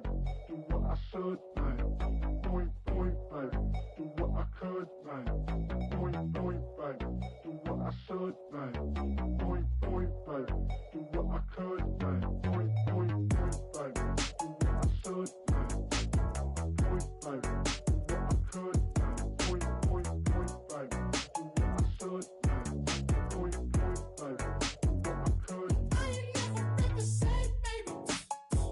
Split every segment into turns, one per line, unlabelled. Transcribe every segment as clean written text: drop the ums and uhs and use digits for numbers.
baby, do what I should, baby. Point, point, baby, do what I could, baby. Point, point, baby, do what I should, baby. Point, point, baby, do what I could, baby. Point, point, point, baby, do what I should, baby. Point, baby, do what I could, baby. Point, point, point, baby, do what I should, baby. Point, point, baby, do what I could.
I ain't never represent, baby.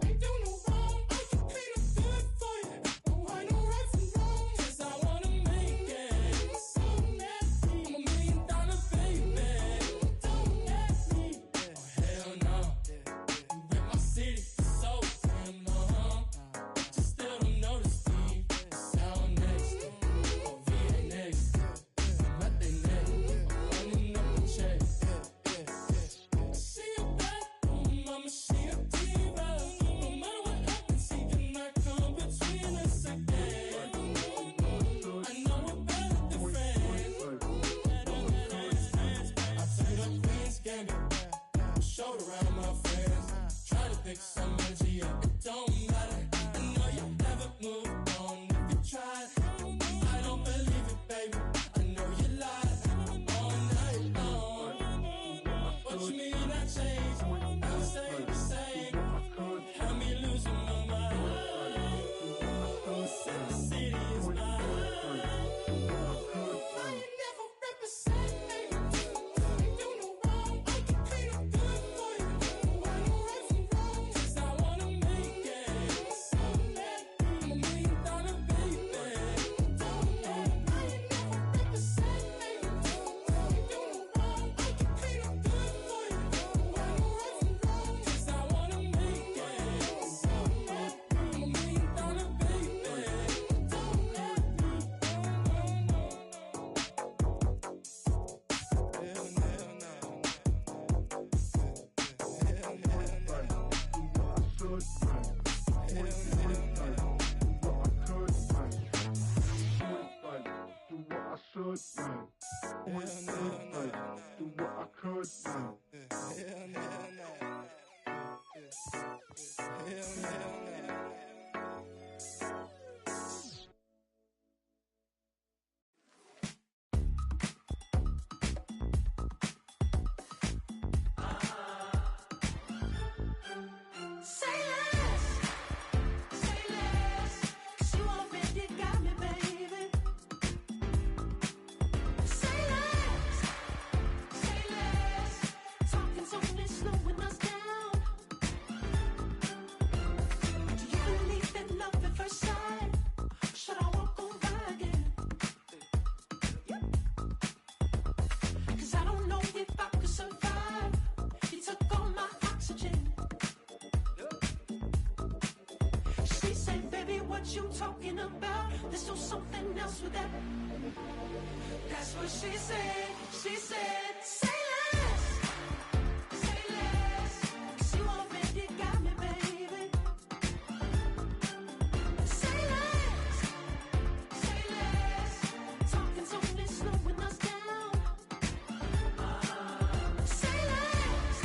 Ain't do no wrong. I can clean up good for you. Oh, I know right from wrong. 'Cause I wanna make it. So nasty. I'm $1 million baby. Don't ask me. Oh, hell no. You rip my city so damn long. Just still don't notice me. Sound next. Or VA next. I'm at they neck. I'm running up the check. She a bad mama, she a diva. No matter what happens, she cannot come between us again. I know we're better than friends. I played up Queen's Gambit, showed around my friends. Try to pick some energy up, it don't matter. I know you never moved on if you tried. I don't believe it, baby. I know you lied all night long. What you mean I changed? You say the same. Had me losing my mind. Said the city is mine. I ain't never represent, baby. Ain't do no wrong. I can clean up good for you. I know right from wrong. 'Cause I wanna make it. So mad. I'm $1 million baby. Don't let me. I ain't never represent, baby. Ain't do no wrong. I can clean up good for you. I know right from wrong. 'Cause I wanna make it. So mad. I'm $1 million baby. Don't let me.
Say less, 'cause you already got me, baby. Say less, talking's only slowing us down. Do you believe in love at first sight? Should I walk on by again? 'Cause I don't know if I could survive. You took all my oxygen. She said, baby, what you talking about? Let's do something else with that. That's what she said. She said, say less, 'cause you already got me, baby. Say less, talking's only slowing us down. Say less.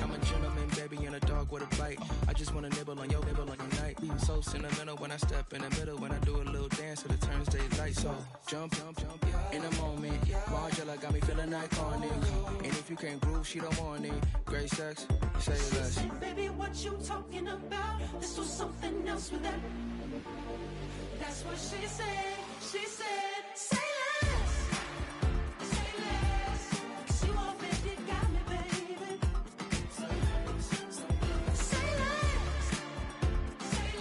I'm a gentleman, baby, and a dog with a bite. I just wanna nibble on your night. So sentimental when I step in the middle. When I do a little dance, till it turns daylight. So jump, in the moment. Margella got me feeling iconic. And if you can't groove, she don't want it. Great sex, say
She
less.
said, baby, what you talking about? Let's do something else with that. That's what she said. She said, say less, 'cause you already got me, baby. Say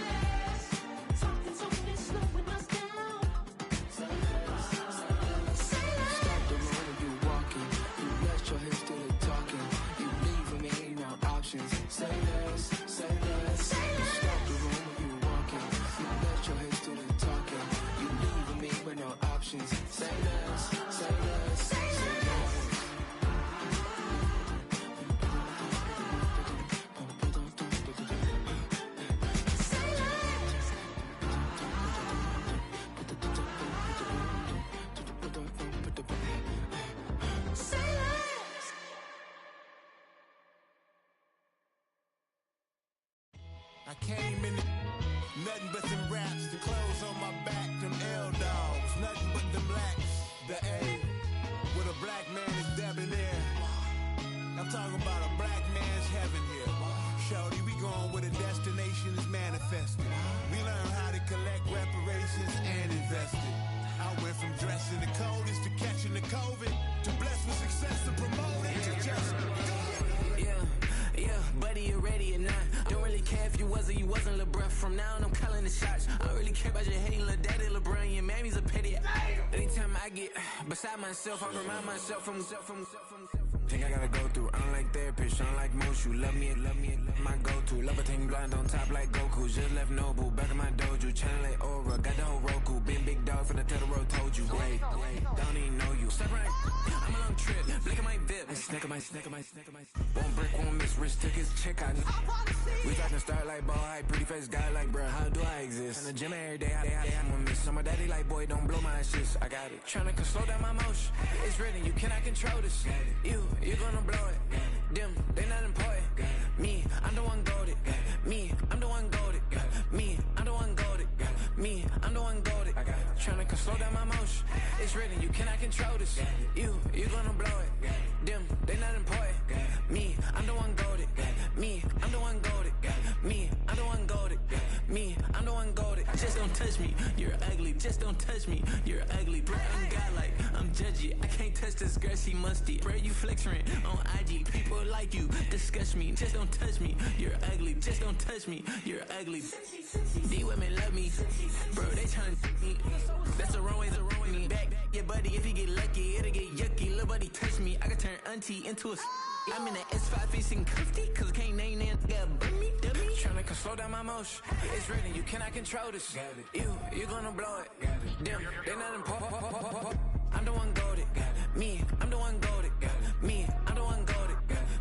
less, talking's only slowing us down. Say less.
Stop the room when you walking. You let your hips do the talking. You leaving me no options. Say less. You stop the room when you walking. You let your hips do the talking. You leaving me with no
came in, nothing but them raps, the clothes on my back, them L dogs, nothing but them lacks. The A, with a black man is debonair. I'm talking about a black man's heaven here. Shorty, we going where the destination is manifested. We learn how to collect reparations and invest it. I went from dressing the coldest to catching the COVID, to blessed with success to promote it, to just
Yeah, buddy, you ready or not? Don't really care if you was or you wasn't, LeBron. From now on, I'm calling the shots. I don't really care about your hating, little daddy, LeBron. Your mammy's a petty. Anytime I get beside myself, I remind myself from. Think I gotta go through. I don't like therapists, I don't like most. You love me, my go-to. Love a thing blind on top like Goku. Just left Noble, back in my dojo. Channel like Aura, got the whole Roku. Been big dog from the Tether told you. Wait, don't even know you. Step right, I'm a long trip. Blick at my VIP. Snack of my. One brick, one miss. Rich took his check out. We talking start like ball high, pretty face guy like, bruh, how do I exist? In the gym every day, I'm a miss. So my daddy like, boy, don't blow my assist. I got it. Tryna slow down my motion. It's written, you cannot control this. You gonna blow it. Them, they not important. Me, I'm the one golded. Me, I'm the one golded. Me, I'm the one golded. Me, I'm the one golded. Tryna slow down my motion. It's written, you cannot control this. You gonna blow it. Them, they not important. Me, I'm the one golded. Me, I'm the one golded. Me, I'm the one golded. Me, I'm the one golded. Just don't touch me, you're ugly. Just don't touch me, you're ugly. Bro, I'm godlike, I'm judgy. I can't touch this girl, she musty. Bro, you flexing on IG. People like you disgust me. Just don't touch me, you're ugly. Just don't touch me, you're ugly. These women love me, bro, they tryna me. That's the wrong way, back your buddy, if you get lucky, it'll get yucky. Little buddy touch me, I can turn auntie into a I'm in the S5 facing comfy, cause I can't name that got burn me, dummy. Tryna slow down my motion. It's written, you cannot control this. You gonna blow it. Them, they not important. I'm the one golded. Me, I'm the one golded. Me, I'm the one golded.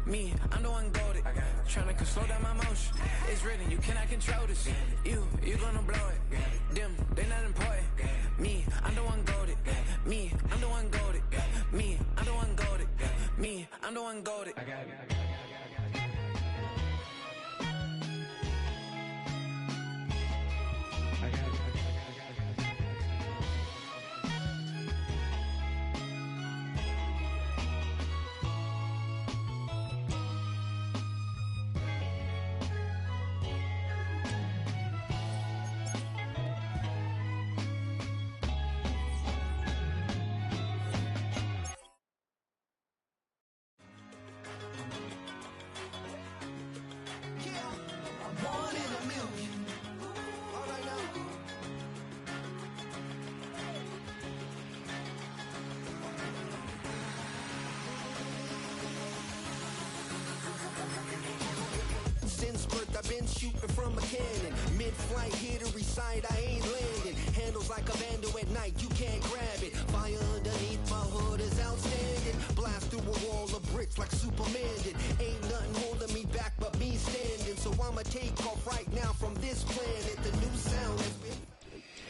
Me, I'm the one golded. Tryna slow down my motion. It's written, you cannot control this. You gonna blow it. Them, they not important. Me, I'm the one golded. Me, I'm the one golded. Me, I'm the one golded. Me, I'm the one golded. I got it.
Since birth I've been shooting from a cannon. Mid-flight here to recite, I ain't landing. Handles like a vandal at night, you can't grab it. Fire underneath my hood is outstanding. Blast through a wall of bricks like Superman did. Ain't nothing holding me back but me standing. So I'ma take off right now from this planet. The new sound has been...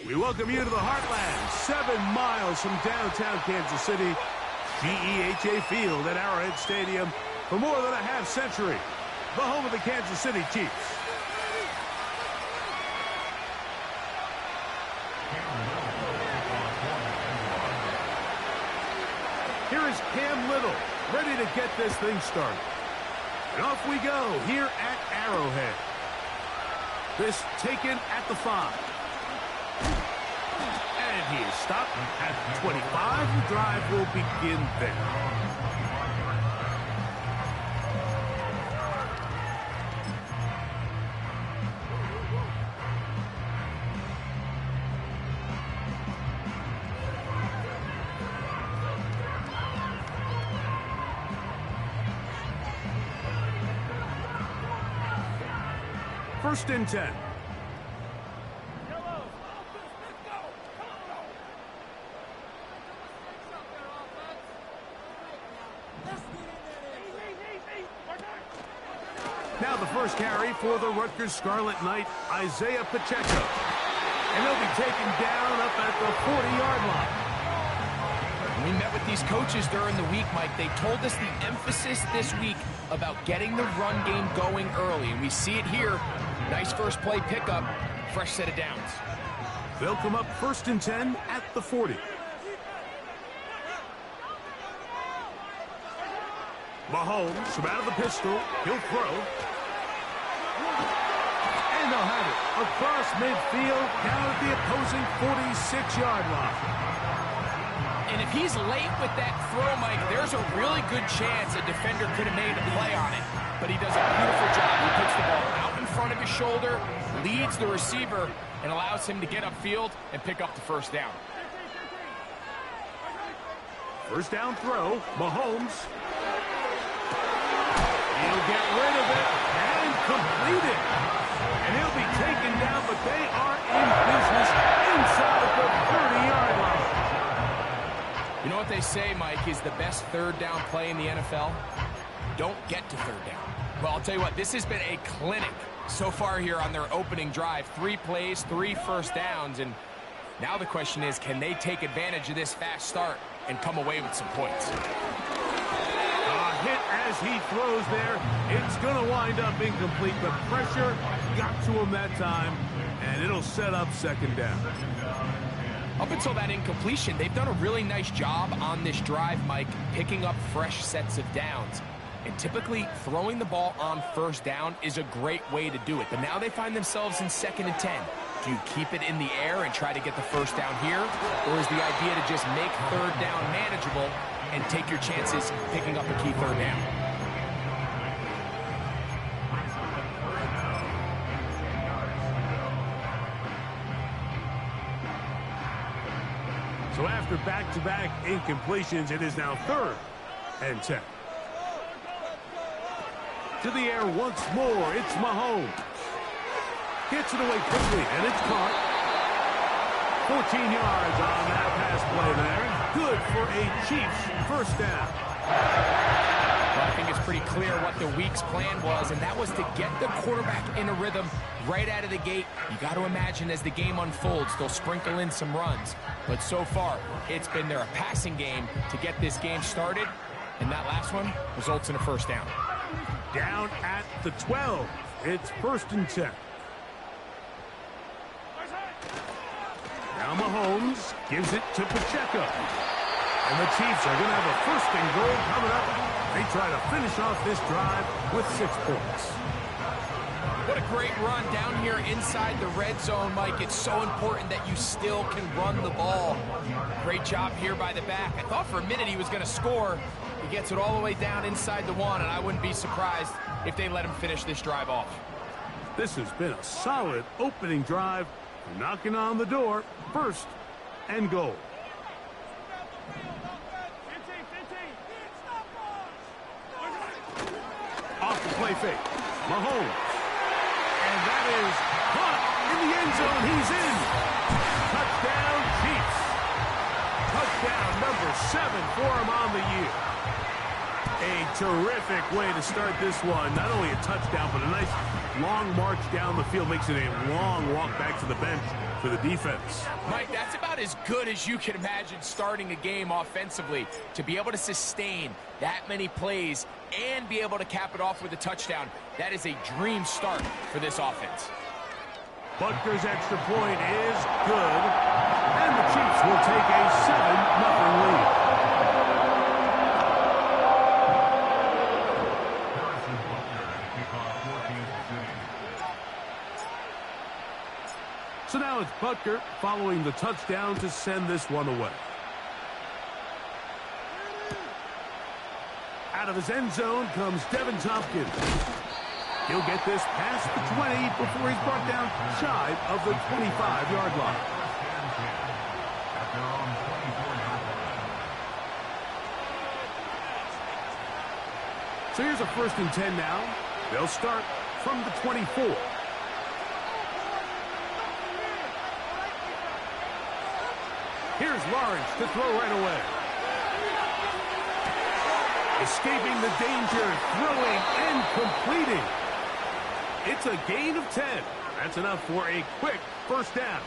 We welcome you to the Heartland, 7 miles from downtown Kansas City. GEHA Field at Arrowhead Stadium for more than a half century. The home of the Kansas City Chiefs. Here is Cam Little, ready to get this thing started. And off we go here at Arrowhead. This taken at the 5. And he is stopped at 25. The drive will begin there. First and 10. Now the first carry for the Rutgers Scarlet Knight, Isaiah Pacheco. And he'll be taken down up at the 40-yard line.
We met with these coaches during the week, Mike. They told us the emphasis this week about getting the run game going early. And we see it here Nice first play pickup, fresh set of downs.
They'll come up 1st and 10 at the 40. Mahomes from out of the pistol. He'll throw. And they'll have it across midfield down at the opposing 46-yard line.
And if he's late with that throw, Mike, there's a really good chance a defender could have made a play on it. But he does a beautiful job. He puts the ball out in front of his shoulder, leads the receiver, and allows him to get upfield and pick up the first down.
First down throw, Mahomes. He'll get rid of it and complete it. And he'll be taken down, but they are in business inside the 30-yard line.
You know what they say, Mike, is the best third down play in the NFL? Don't get to third down. Well, I'll tell you what, this has been a clinic so far here on their opening drive. 3 plays, 3 first downs, and now the question is, can they take advantage of this fast start and come away with some points?
Hit as he throws there. It's going to wind up incomplete, but pressure got to him that time, and it'll set up 2nd down.
Up until that incompletion, they've done a really nice job on this drive, Mike, picking up fresh sets of downs. And typically, throwing the ball on 1st down is a great way to do it. But now they find themselves in 2nd and 10. Do you keep it in the air and try to get the first down here? Or is the idea to just make 3rd down manageable and take your chances picking up a key 3rd down?
So after back-to-back incompletions, it is now 3rd and 10. To the air once more, it's Mahomes. Gets it away quickly, and it's caught. 14 yards on that pass play there. Good for a Chiefs first down.
Well, I think it's pretty clear what the week's plan was, and that was to get the quarterback in a rhythm right out of the gate. You got to imagine as the game unfolds, they'll sprinkle in some runs. But so far, it's been their passing game to get this game started, and that last one results in a first down.
Down at the 12. It's 1st and 10. Now Mahomes gives it to Pacheco. And the Chiefs are going to have a 1st and goal coming up. They try to finish off this drive with 6 points.
What a great run down here inside the red zone, Mike. It's so important that you still can run the ball. Great job here by the back. I thought for a minute he was going to score. He gets it all the way down inside the 1, and I wouldn't be surprised if they let him finish this drive off.
This has been a solid opening drive. Knocking on the door. 1st and goal. Off the play fake. Mahomes. And that is caught in the end zone. He's in. Touchdown, Chiefs. Touchdown number 7 for him on the year. A terrific way to start this one. Not only a touchdown, but a nice long march down the field. Makes it a long walk back to the bench for the defense.
Mike, that's about as good as you can imagine starting a game offensively. To be able to sustain that many plays and be able to cap it off with a touchdown, that is a dream start for this offense.
Butker's extra point is good, and the Chiefs will take a 7-0 lead. So now it's Butker following the touchdown to send this one away. Out of his end zone comes Devin Tompkins. He'll get this past the 20 before he's brought down shy of the 25-yard line. So here's a 1st and 10 now. They'll start from the 24. Here's Lawrence to throw right away. Escaping the danger, throwing and completing. It's a gain of 10. That's enough for a quick first down.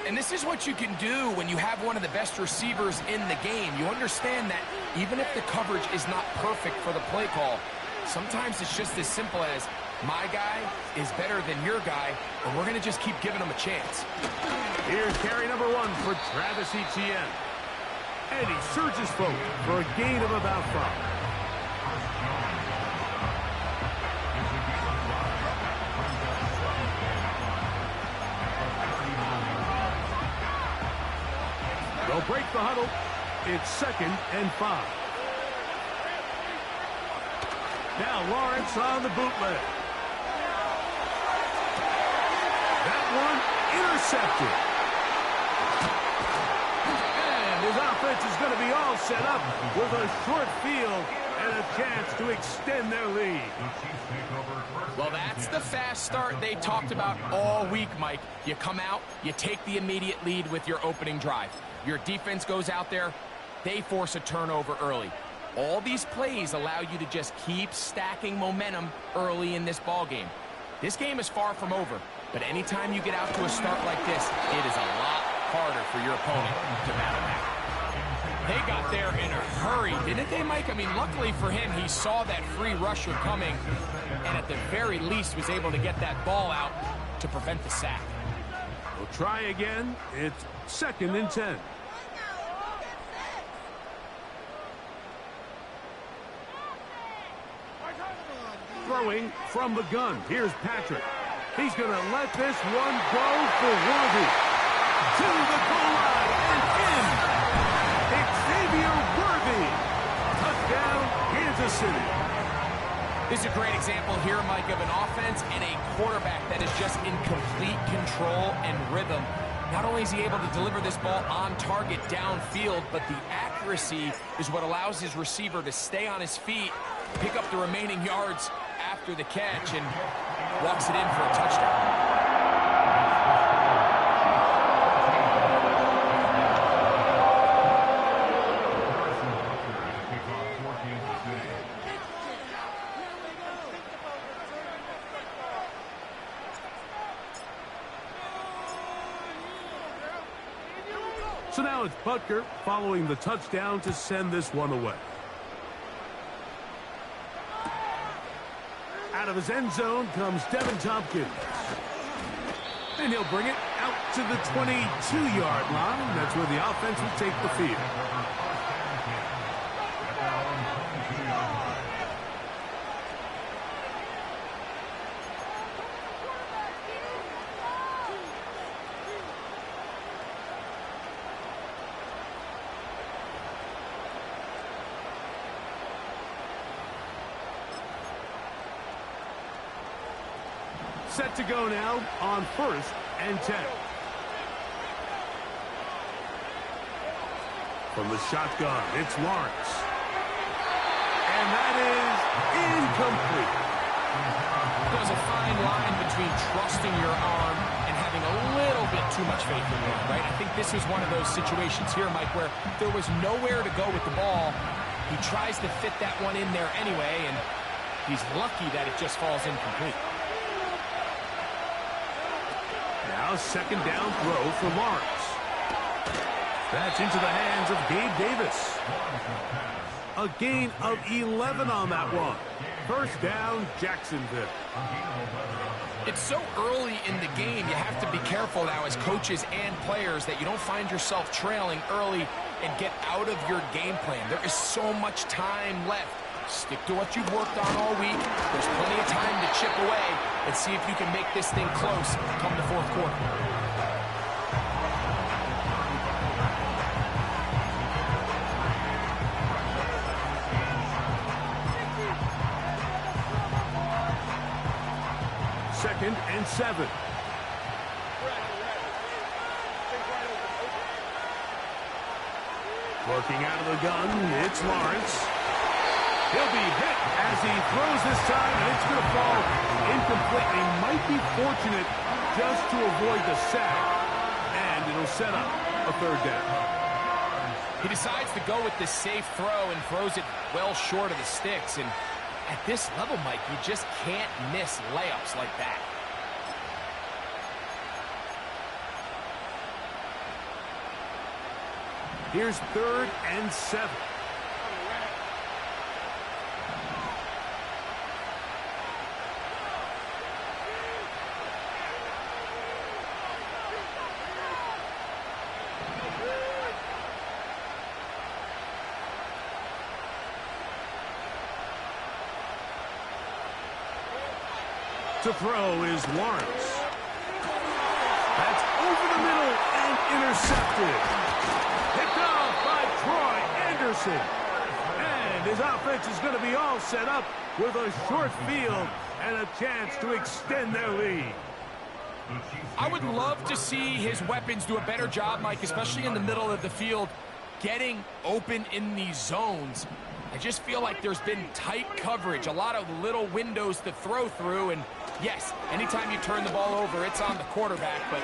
And this is what you can do when you have one of the best receivers in the game. You understand that even if the coverage is not perfect for the play call, sometimes it's just as simple as my guy is better than your guy, and we're going to just keep giving him a chance.
Here's carry number 1 for Travis Etienne. And he surges forward for a gain of about 5. They'll break the huddle. It's 2nd and 5. Now Lawrence on the bootleg. That one intercepted. And his offense is going to be all set up with a short field and a chance to extend their lead.
Well, that's the fast start they talked about all week, Mike. You come out, you take the immediate lead with your opening drive. Your defense goes out there, they force a turnover early. All these plays allow you to just keep stacking momentum early in this ball game. This game is far from over, but anytime you get out to a start like this, it is a lot harder for your opponent to battle back. They got there in a hurry, didn't they, Mike? I mean, luckily for him, he saw that free rusher coming, and at the very least was able to get that ball out to prevent the sack.
We'll try again. It's 2nd and 10. Throwing from the gun. Here's Patrick. He's going to let this one go for Worthy. To the goal line and in. Xavier Worthy. Touchdown, Kansas City.
This is a great example here, Mike, of an offense and a quarterback that is just in complete control and rhythm. Not only is he able to deliver this ball on target downfield, but the accuracy is what allows his receiver to stay on his feet, pick up the remaining yards after the catch, and walks it in for a touchdown.
So now it's Butker following the touchdown to send this one away. Out of his end zone comes Devin Tompkins. And he'll bring it out to the 22-yard line. That's where the offense will take the field. Set to go now on 1st and 10. From the shotgun, it's Lawrence. And that is incomplete.
There's a fine line between trusting your arm and having a little bit too much faith in your arm, right? I think this was one of those situations here, Mike, where there was nowhere to go with the ball. He tries to fit that one in there anyway, and he's lucky that it just falls incomplete.
Now 2nd down throw for Lawrence. That's into the hands of Gabe Davis. A gain of 11 on that one. 1st down, Jacksonville.
It's so early in the game, you have to be careful now as coaches and players that you don't find yourself trailing early and get out of your game plan. There is so much time left. Stick to what you've worked on all week. There's plenty of time to chip away and see if you can make this thing close come the 4th quarter.
Second and 7. Working out of the gun, it's Lawrence. He'll be hit as he throws this time, and it's going to fall incomplete. He might be fortunate just to avoid the sack, and it'll set up a 3rd down.
He decides to go with this safe throw and throws it well short of the sticks. And at this level, Mike, you just can't miss layups like that.
Here's 3rd and 7. To throw is Lawrence. That's over the middle and intercepted. Picked off by Troy Anderson. And his offense is going to be all set up with a short field and a chance to extend their lead.
I would love to see his weapons do a better job, Mike, especially in the middle of the field, getting open in these zones. I just feel like there's been tight coverage, a lot of little windows to throw through, and yes, anytime you turn the ball over, it's on the quarterback, but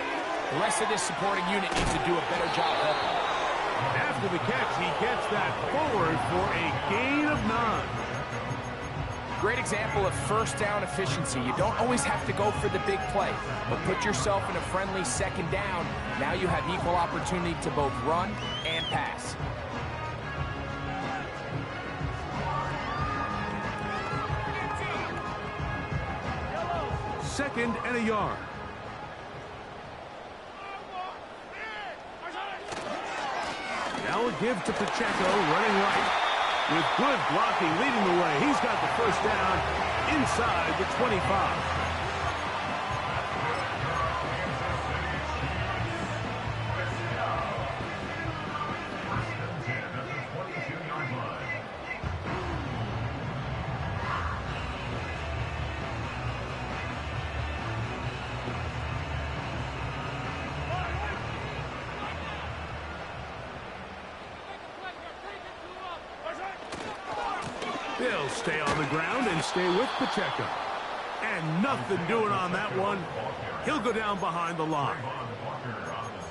the rest of this supporting unit needs to do a better job helping.
After the catch, he gets that forward for a gain of 9.
Great example of first down efficiency. You don't always have to go for the big play, but put yourself in a friendly second down. Now you have equal opportunity to both run and pass.
Second and a yard. Now a give to Pacheco, running right. With good blocking leading the way. He's got the first down inside the 25. They'll stay on the ground and stay with Pacheco. And nothing doing on that one. He'll go down behind the line.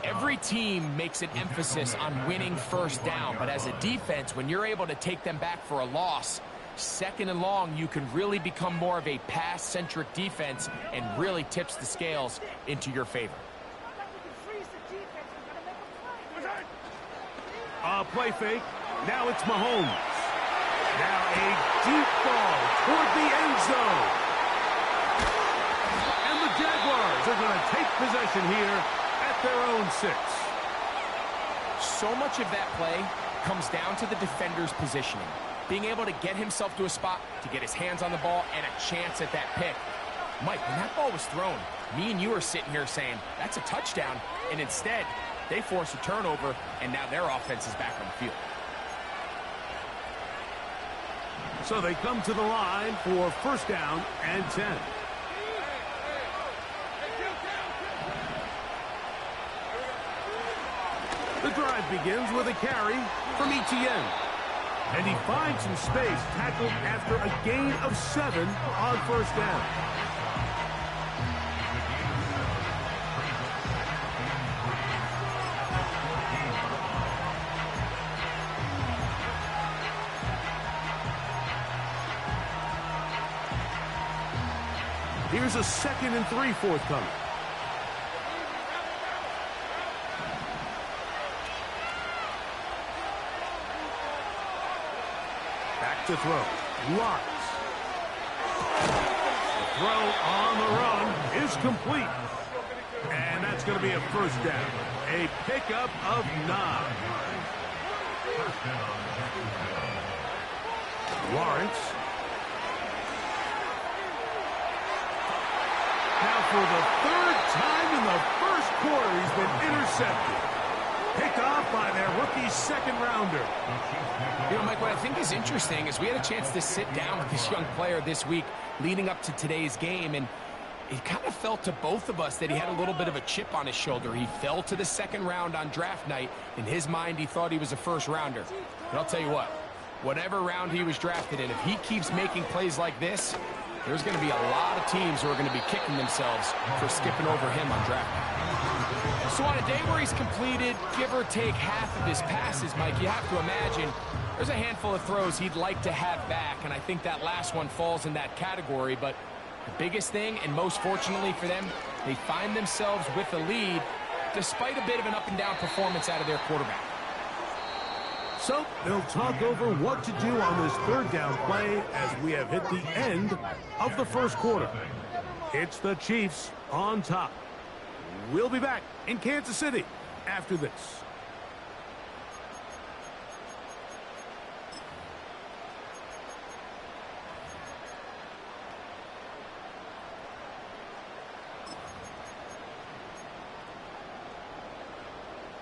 Every team makes an emphasis on winning first down, but as a defense, when you're able to take them back for a loss, second and long, you can really become more of a pass-centric defense and really tips the scales into your favor.
Play fake. Now it's Mahomes. Now a deep ball toward the end zone. And the Jaguars are going to take possession here at their own 6.
So much of that play comes down to the defender's positioning. Being able to get himself to a spot, to get his hands on the ball, and a chance at that pick. Mike, when that ball was thrown, me and you are sitting here saying, that's a touchdown. And instead, they force a turnover, and now their offense is back on the field.
So they come to the line for first down and 10. The drive begins with a carry from Etienne. And he finds some space, tackled after a gain of 7 on first down. Here's a 2nd and 3 forthcoming. Back to throw. Lawrence. The throw on the run is complete. And that's going to be a first down. A pickup of 9. Lawrence. Now for the 3rd time in the first quarter, he's been intercepted. Picked off by their rookie 2nd rounder.
You know, Mike, what I think is interesting is we had a chance to sit down with this young player this week leading up to today's game, and it kind of felt to both of us that he had a little bit of a chip on his shoulder. He fell to the 2nd round on draft night. In his mind, he thought he was a first rounder. But I'll tell you what, whatever round he was drafted in, if he keeps making plays like this, there's going to be a lot of teams who are going to be kicking themselves for skipping over him on draft night. So on a day where he's completed, give or take half of his passes, Mike, you have to imagine there's a handful of throws he'd like to have back, and I think that last one falls in that category. But the biggest thing, and most fortunately for them, they find themselves with a lead despite a bit of an up-and-down performance out of their quarterback.
So they'll talk over what to do on this 3rd down play as we have hit the end of the first quarter. It's the Chiefs on top. We'll be back in Kansas City after this.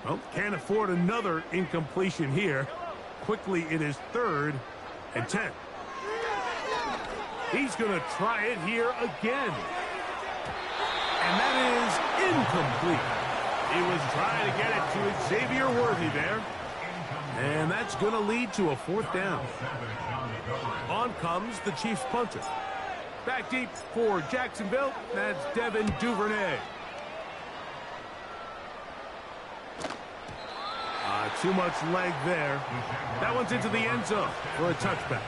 Well, can't afford another incompletion here. Quickly, it is 3rd and 10. He's going to try it here again. And that is incomplete. He was trying to get it to Xavier Worthy there. And that's going to lead to a 4th down. On comes the Chiefs punter. Back deep for Jacksonville, that's Devin Duvernay. Too much leg there. That one's into the end zone for a touchback.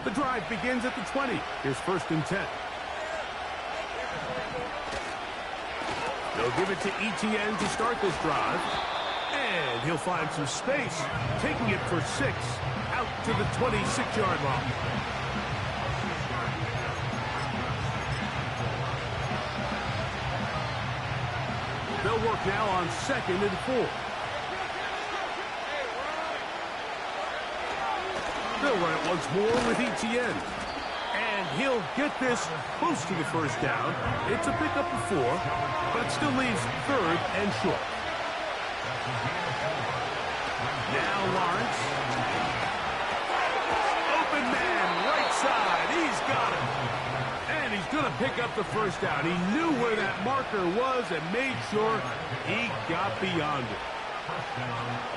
The drive begins at the 20. Here's 1st and 10. They'll give it to ETN to start this drive. And he'll find some space, taking it for 6 out to the 26-yard line. They'll work now on 2nd and 4. They'll run it once more with ETN. And he'll get this close to the 1st down. It's a pickup of 4, but it still leaves 3rd and short. Now Lawrence. Open man, right side. He's got it. And he's going to pick up the 1st down. He knew where that marker was and made sure he got beyond it.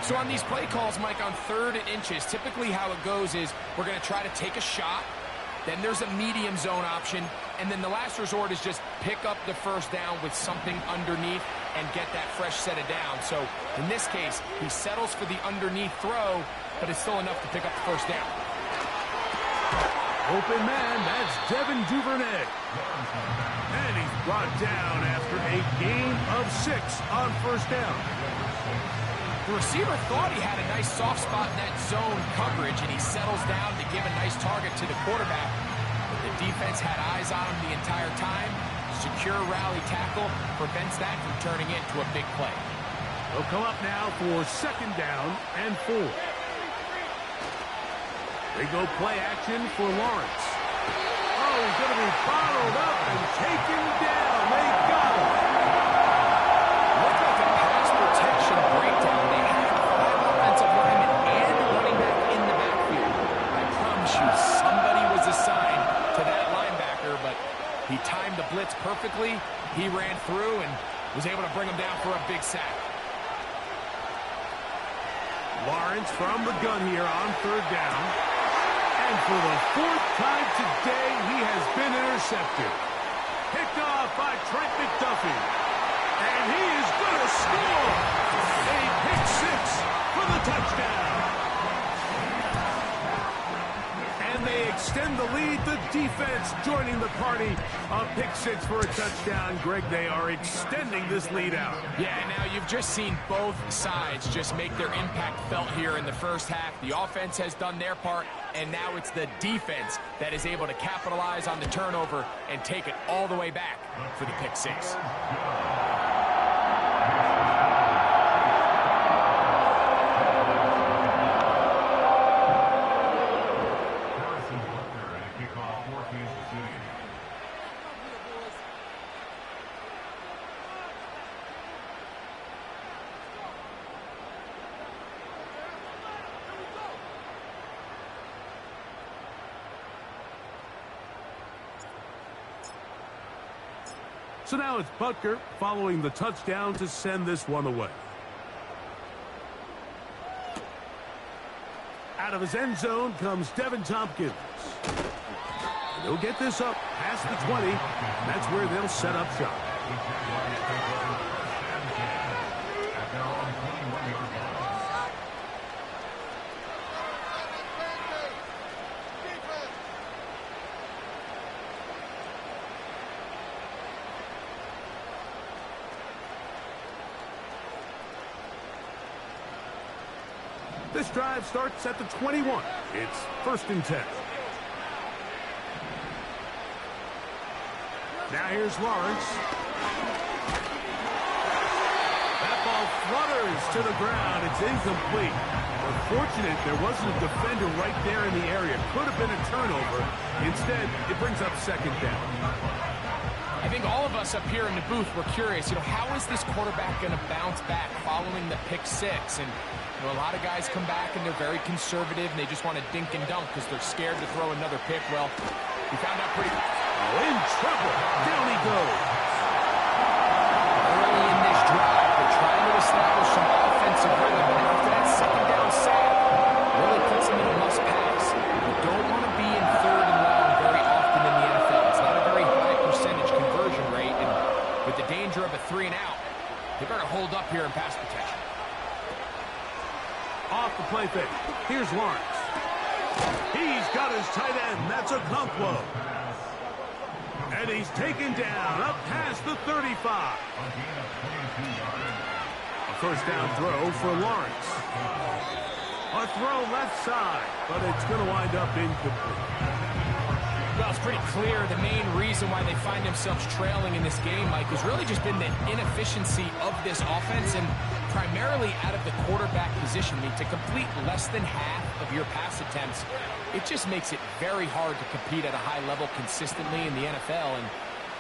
So on these play calls, Mike, on 3rd and inches, typically how it goes is we're going to try to take a shot. Then there's a medium zone option. And then the last resort is just pick up the 1st down with something underneath and get that fresh set of down. So in this case, he settles for the underneath throw, but it's still enough to pick up the 1st down.
Open man, that's Devin Duvernay. And he's brought down after a gain of 6 on 1st down.
The receiver thought he had a nice soft spot in that zone coverage, and he settles down to give a nice target to the quarterback. But the defense had eyes on him the entire time. Secure rally tackle prevents that from turning into a big play.
They'll come up now for 2nd down and 4. They go play action for Lawrence. Oh, he's going to be followed up and taken down. They got him.
Looked like a pass protection breakdown. They had 5 offensive linemen and running back in the backfield. I promise you, somebody was assigned to that linebacker, but he timed the blitz perfectly. He ran through and was able to bring him down for a big sack.
Lawrence from the gun here on 3rd down. And for the 4th time today, he has been intercepted. Picked off by Trent McDuffie. And he is going to score. A pick 6 for the touchdown. And they extend the lead. The defense joining the party. A pick 6 for a touchdown. Greg, they are extending this lead out.
Yeah, now you've just seen both sides just make their impact felt here in the 1st half. The offense has done their part, and now it's the defense that is able to capitalize on the turnover and take it all the way back for the pick 6.
So now it's Butker following the touchdown to send this one away. Out of his end zone comes Devin Tompkins. And he'll get this up past the 20. That's where they'll set up shop. This drive starts at the 21. It's 1st and 10. Now here's Lawrence. That ball flutters throws to the ground. It's incomplete. Fortunate there wasn't a defender right there in the area. Could have been a turnover. Instead, it brings up second down.
I think all of us up here in the booth were curious, how is this quarterback going to bounce back following the pick six? And, a lot of guys come back and they're very conservative and they just want to dink and dunk because they're scared to throw another pick. Well, we found out pretty...
in trouble. Down he goes.
Early in this drive, they're trying to establish some offensive rhythm, and after that second down sack, really puts them in a must-pass. You don't want to be in third and long very often in the NFL. It's not a very high percentage conversion rate, and with the danger of a 3-and-out, they better hold up here in pass protection.
Off the play fake. Here's Lawrence. He's got his tight end. That's a Okonkwo. And he's taken down up past the 35. A first down throw for Lawrence. A throw left side, but it's going to wind up incomplete.
Well, it's pretty clear the main reason why they find themselves trailing in this game, Mike, has really just been the inefficiency of this offense and primarily out of the quarterback position. I mean, to complete less than half of your pass attempts, it just makes it very hard to compete at a high level consistently in the NFL. And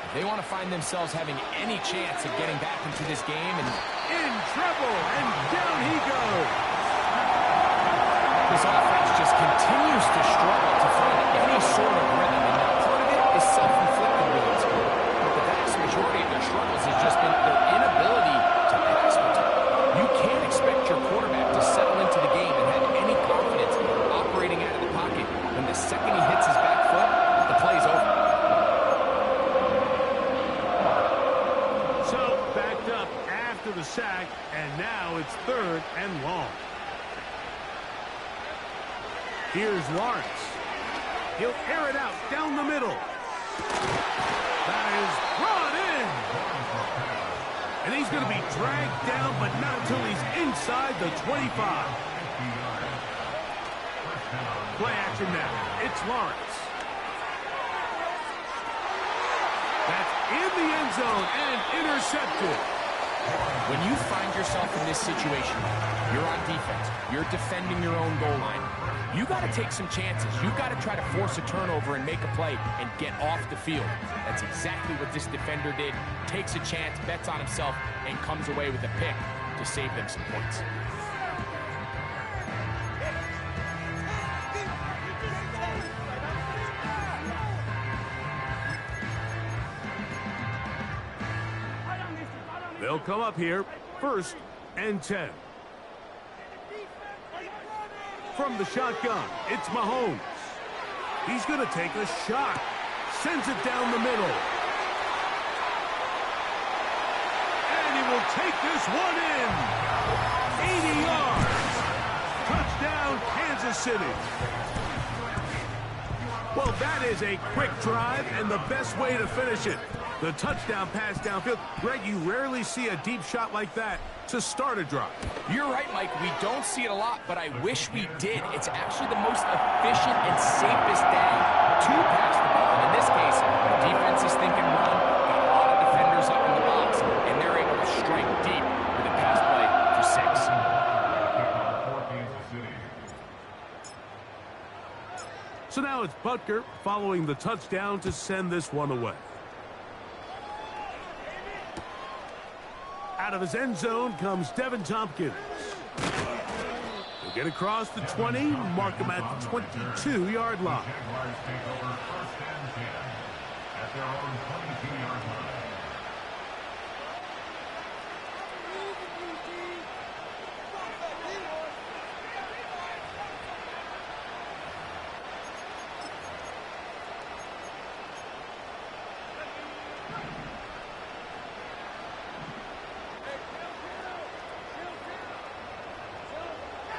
if they want to find themselves having any chance of getting back into this game, and
in trouble, and down he goes.
This offense just continues to struggle to find any sort of rhythm, and part of it is self-inflicted wounds. But the vast majority of their struggles has just been their inability to pass protect. You can't expect your quarterback to settle into the game and have any confidence operating out of the pocket. When the second he hits his back foot, the play's over.
So, backed up after the sack, and now it's third and long. Here's Lawrence. He'll air it out down the middle. That is brought in. And he's going to be dragged down, but not until he's inside the 25. Play action now. It's Lawrence. That's in the end zone and intercepted.
When you find yourself in this situation, you're on defense, you're defending your own goal line, you got to take some chances. You got to try to force a turnover and make a play and get off the field. That's exactly what this defender did. Takes a chance, bets on himself, and comes away with a pick to save them some points.
They'll come up here, 1st and 10. From the shotgun, it's Mahomes. He's going to take a shot. Sends it down the middle. And he will take this one in. 80 yards. Touchdown, Kansas City. Well, that is a quick drive and the best way to finish it. The touchdown pass downfield. Greg, you rarely see a deep shot like that to start a drive.
You're right, Mike. We don't see it a lot, but I wish we did. It's actually the most efficient and safest down to pass the ball. And in this case, the defense is thinking run, got a lot of defenders up in the box, and they're able to strike deep with a pass play for 6.
So now it's Butker following the touchdown to send this one away. Out of his end zone comes Devin Tompkins. He'll get across the 20, mark him at the 22-yard line.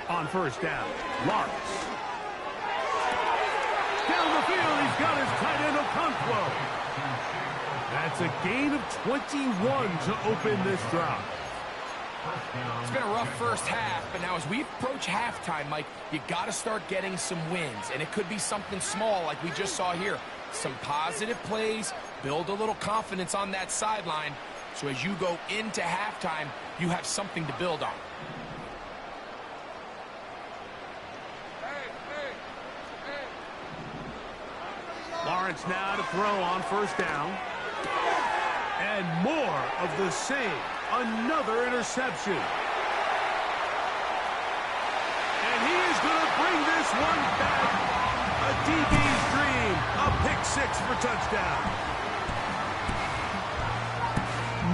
On 1st down, Lawrence. Down the field, he's got his tight end Okonkwo. That's a gain of 21 to open this drive.
It's been a rough first half, but now as we approach halftime, Mike, you got to start getting some wins, and it could be something small like we just saw here. Some positive plays, build a little confidence on that sideline, so as you go into halftime, you have something to build on.
Lawrence now to throw on first down. And more of the same. Another interception. And he is going to bring this one back. A DB's dream. A pick six for touchdown.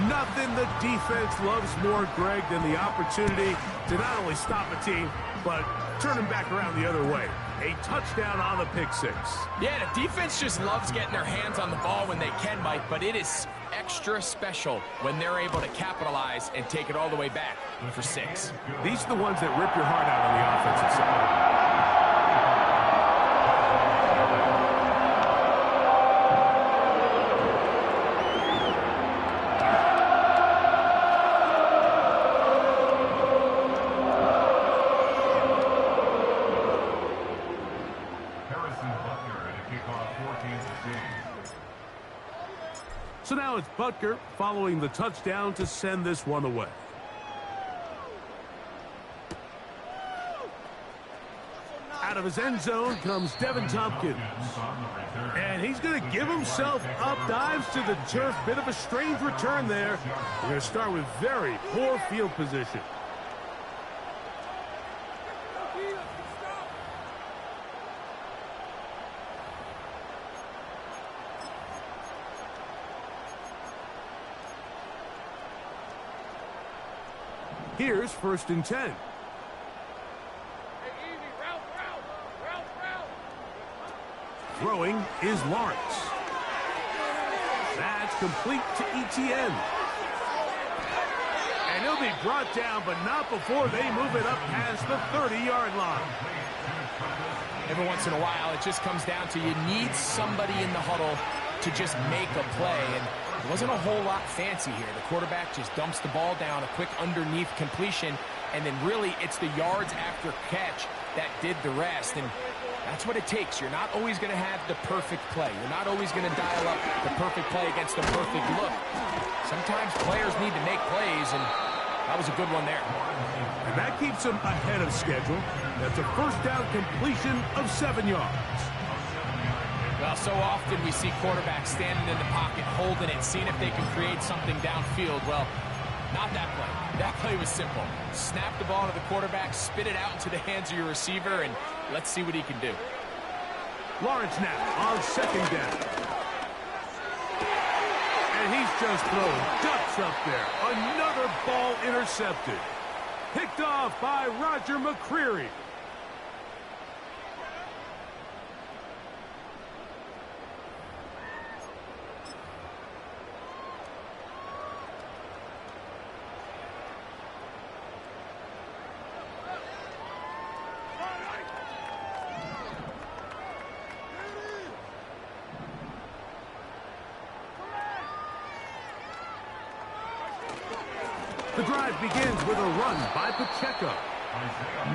Nothing the defense loves more, Greg, than the opportunity to not only stop a team, but turn them back around the other way. A touchdown on the pick six.
Yeah, the defense just loves getting their hands on the ball when they can, Mike, but it is extra special when they're able to capitalize and take it all the way back for six.
These are the ones that rip your heart out on the offensive side. So now it's Butker following the touchdown to send this one away. Out of his end zone comes Devin Tompkins. And he's going to give himself up, dives to the turf. Bit of a strange return there. We're going to start with very poor field position. Here's 1st and 10. Throwing is Lawrence. That's complete to ETN. And he'll be brought down, but not before they move it up past the 30-yard line.
Every once in a while, it just comes down to you need somebody in the huddle to just make a play. And it wasn't a whole lot fancy here. The quarterback just dumps the ball down, a quick underneath completion, and then really it's the yards after catch that did the rest. And that's what it takes. You're not always going to have the perfect play. You're not always going to dial up the perfect play against the perfect look. Sometimes players need to make plays, and that was a good one there.
And that keeps them ahead of schedule. That's a first down completion of 7 yards.
Well, so often we see quarterbacks standing in the pocket, holding it, seeing if they can create something downfield. Well, not that play. That play was simple. Snap the ball to the quarterback, spit it out into the hands of your receiver, and let's see what he can do.
Lawrence now on 2nd down. And he's just throwing ducks up there. Another ball intercepted. Picked off by Roger McCreary. The drive begins with a run by Pacheco.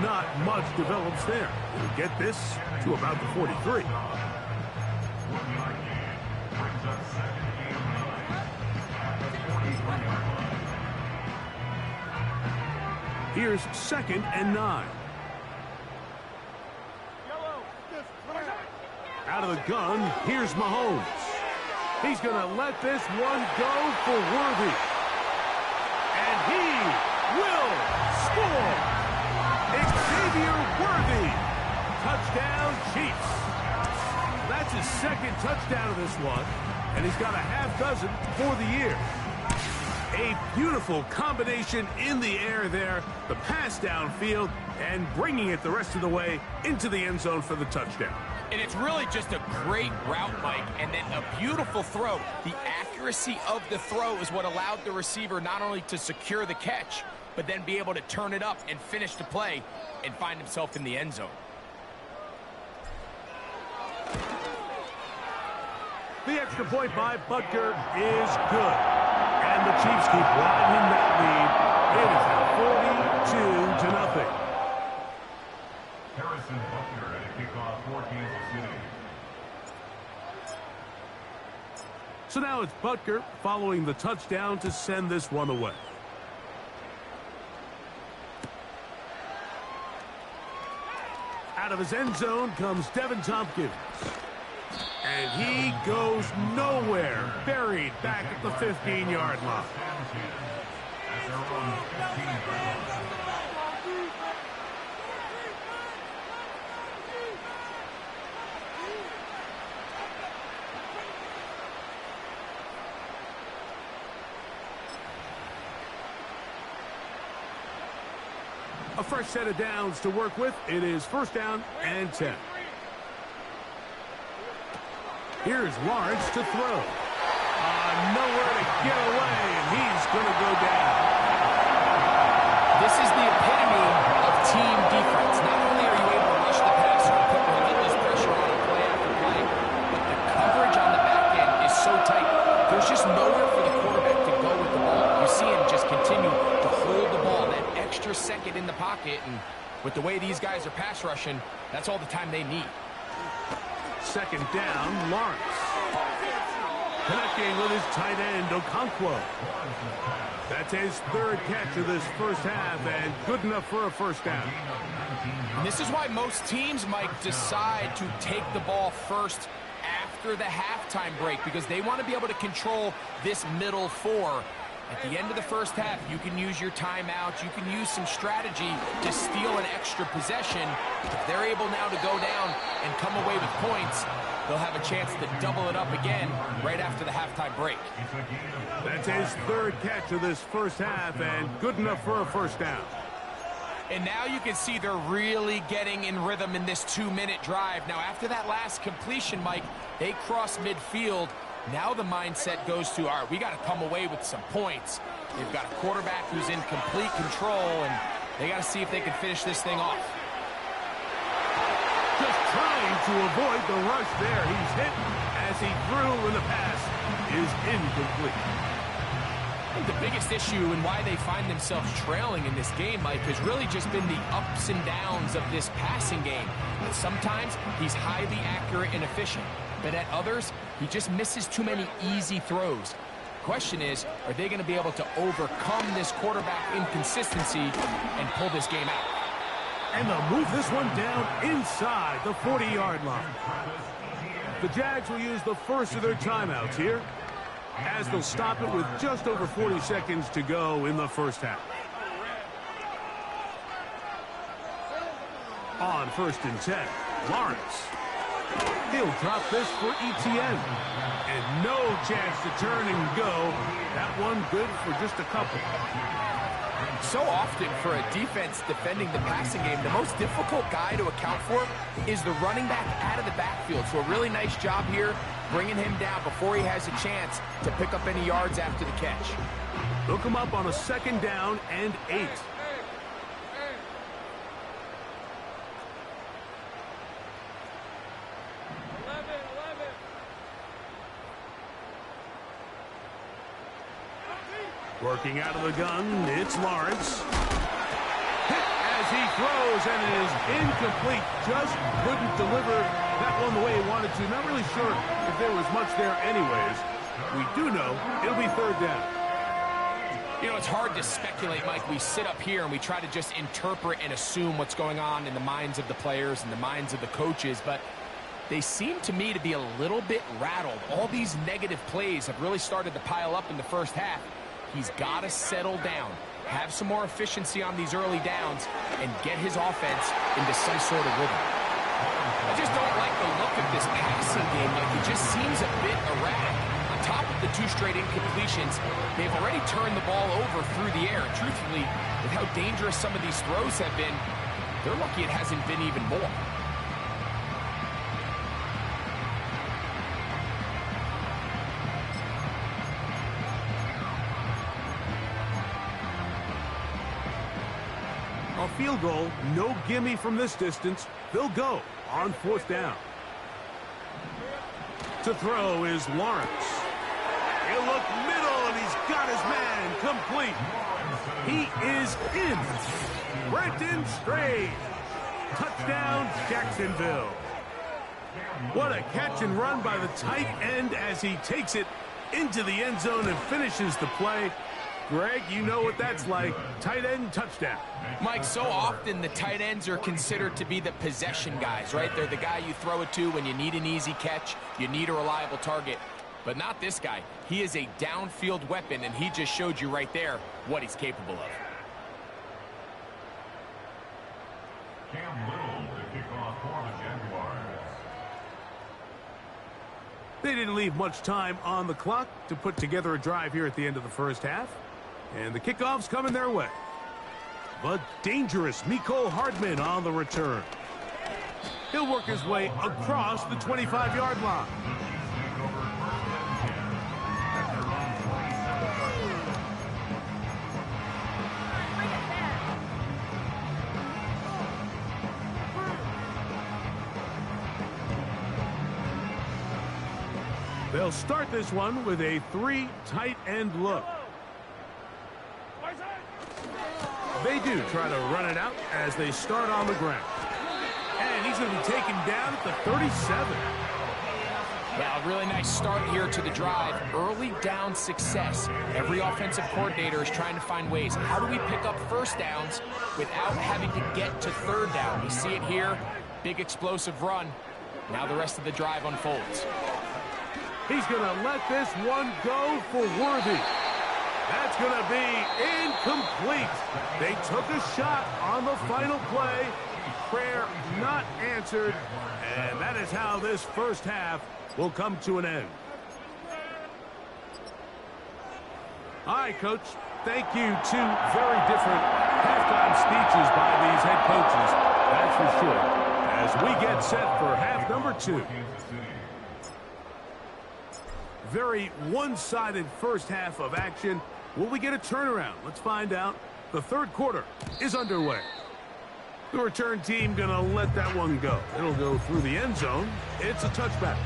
Not much develops there. He'll get this to about the 43. Here's 2nd and 9. Out of the gun, here's Mahomes. He's going to let this one go for Worthy. And he will score. Xavier Worthy. Touchdown, Chiefs. That's his 2nd touchdown of this one, and he's got a half dozen for the year. A beautiful combination in the air there, the pass downfield, and bringing it the rest of the way into the end zone for the touchdown.
And it's really just a great route, Mike, and then a beautiful throw. The accuracy of the throw is what allowed the receiver not only to secure the catch, but then be able to turn it up and finish the play and find himself in the end zone.
The extra point by Butker is good. And the Chiefs keep widening that lead. It is now 42-0.
Harrison Butker at a kickoff for Kansas City.
So now it's Butker following the touchdown to send this one away. Out of his end zone comes Devin Tompkins. And he goes nowhere. Buried back at the 15-yard line. A fresh set of downs to work with. It is first down and 10. Here's Lawrence to throw. Nowhere to get away, and he's going to go down.
This is the epitome of team defense. Not only are you able to rush the passer and put relentless pressure on him play after play, but the coverage on the back end is so tight. There's just nowhere for the quarterback to go with the ball. You see him just continue to hold the ball, that extra second in the pocket, and with the way these guys are pass rushing, that's all the time they need.
Second down, Lawrence. Connecting with his tight end, Okonkwo. That's his third catch of this first half, and good enough for a first down.
And this is why most teams, Mike, decide to take the ball first after the halftime break, because they want to be able to control this middle four. At the end of the first half, you can use your timeout. You can use some strategy to steal an extra possession. If they're able now to go down and come away with points, they'll have a chance to double it up again right after the halftime break.
That's his third catch of this first half, and good enough for a first down.
And now you can see they're really getting in rhythm in this 2-minute drive. Now, after that last completion, Mike, they cross midfield. Now the mindset goes to, all right, we got to come away with some points. They've got a quarterback who's in complete control, and they got to see if they can finish this thing off.
Just trying to avoid the rush there. He's hit as he threw, and the pass is incomplete.
I think the biggest issue and why they find themselves trailing in this game, Mike, has really just been the ups and downs of this passing game. And sometimes he's highly accurate and efficient, but at others, he just misses too many easy throws. Question is, are they going to be able to overcome this quarterback inconsistency and pull this game out?
And they'll move this one down inside the 40-yard line. The Jags will use the first of their timeouts here, as they'll stop it with just over 40 seconds to go in the first half. On first and 10, Lawrence. He'll drop this for ETN. And no chance to turn and go. That one good for just a couple.
So often for a defense defending the passing game, the most difficult guy to account for is the running back out of the backfield. So a really nice job here bringing him down before he has a chance to pick up any yards after the catch.
They'll come up on a second down and 8. Working out of the gun, it's Lawrence. Hit as he throws, and it is incomplete. Just couldn't deliver that one the way he wanted to. Not really sure if there was much there anyways. We do know it'll be third down.
You know, it's hard to speculate, Mike. We sit up here and we try to just interpret and assume what's going on in the minds of the players and the minds of the coaches, but they seem to me to be a little bit rattled. All these negative plays have really started to pile up in the first half. He's got to settle down, have some more efficiency on these early downs, and get his offense into some sort of rhythm. I just don't like the look of this passing game. Like, it just seems a bit erratic. On top of the 2 straight incompletions, they've already turned the ball over through the air. And truthfully, with how dangerous some of these throws have been, they're lucky it hasn't been even more.
A field goal, no gimme from this distance. They'll go on fourth down. To throw is Lawrence. He'll look middle, and he's got his man complete. He is in. Brenton Strange. Touchdown, Jacksonville. What a catch and run by the tight end as he takes it into the end zone and finishes the play. Greg, you know what that's like. Tight end touchdown.
Mike, so often the tight ends are considered to be the possession guys, right? They're the guy you throw it to when you need an easy catch, you need a reliable target. But not this guy. He is a downfield weapon, and he just showed you right there what he's capable of.
Cam Little to kick off for the Jaguars.
They didn't leave much time on the clock to put together a drive here at the end of the first half. And the kickoff's coming their way. But dangerous Mecole Hardman on the return. He'll work his way across the 25-yard line. They'll start this one with a 3 tight end look. They do try to run it out as they start on the ground. And he's going to be taken down at the 37.
Well, a really nice start here to the drive. Early down success. Every offensive coordinator is trying to find ways. How do we pick up first downs without having to get to third down? We see it here. Big explosive run. Now the rest of the drive unfolds.
He's going to let this one go for Worthy. That's going to be incomplete. They took a shot on the final play. Prayer not answered. And that is how this first half will come to an end. All right, Coach. Thank you. Two very different halftime speeches by these head coaches. That's for sure. As we get set for half number 2. Very one-sided first half of action. Will we get a turnaround? Let's find out. The third quarter is underway. The return team going to let that one go. It'll go through the end zone. It's a touchback.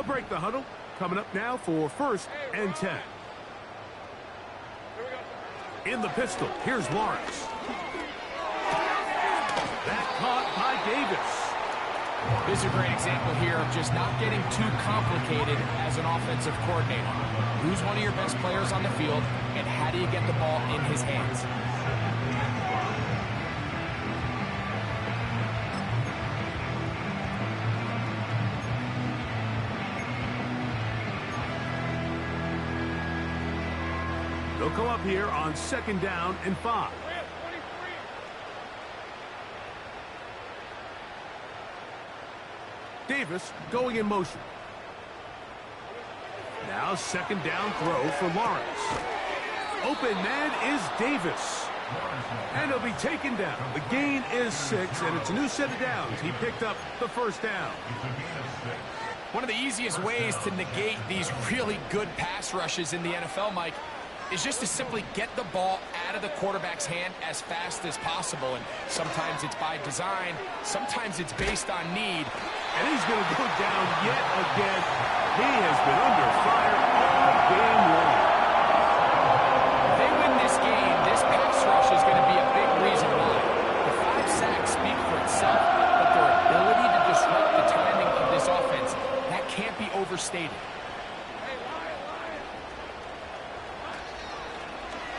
Break the huddle. Coming up now for 1st and 10. In the pistol, here's Lawrence. That caught by Davis.
This is a great example here of just not getting too complicated as an offensive coordinator. Who's one of your best players on the field, and how do you get the ball in his hands?
They'll come up here on 2nd down and 5. Davis going in motion. Now 2nd down throw for Lawrence. Open man is Davis. And he'll be taken down. The gain is 6, and it's a new set of downs. He picked up the first down.
One of the easiest ways to negate these really good pass rushes in the NFL, Mike, is just to simply get the ball out of the quarterback's hand as fast as possible. And sometimes it's by design, sometimes it's based on need.
And he's going to go down yet again. He has been under fire all game long.
If they win this game, this pass rush is going to be a big reason why. The 5 sacks speak for itself, but their ability to disrupt the timing of this offense, that can't be overstated.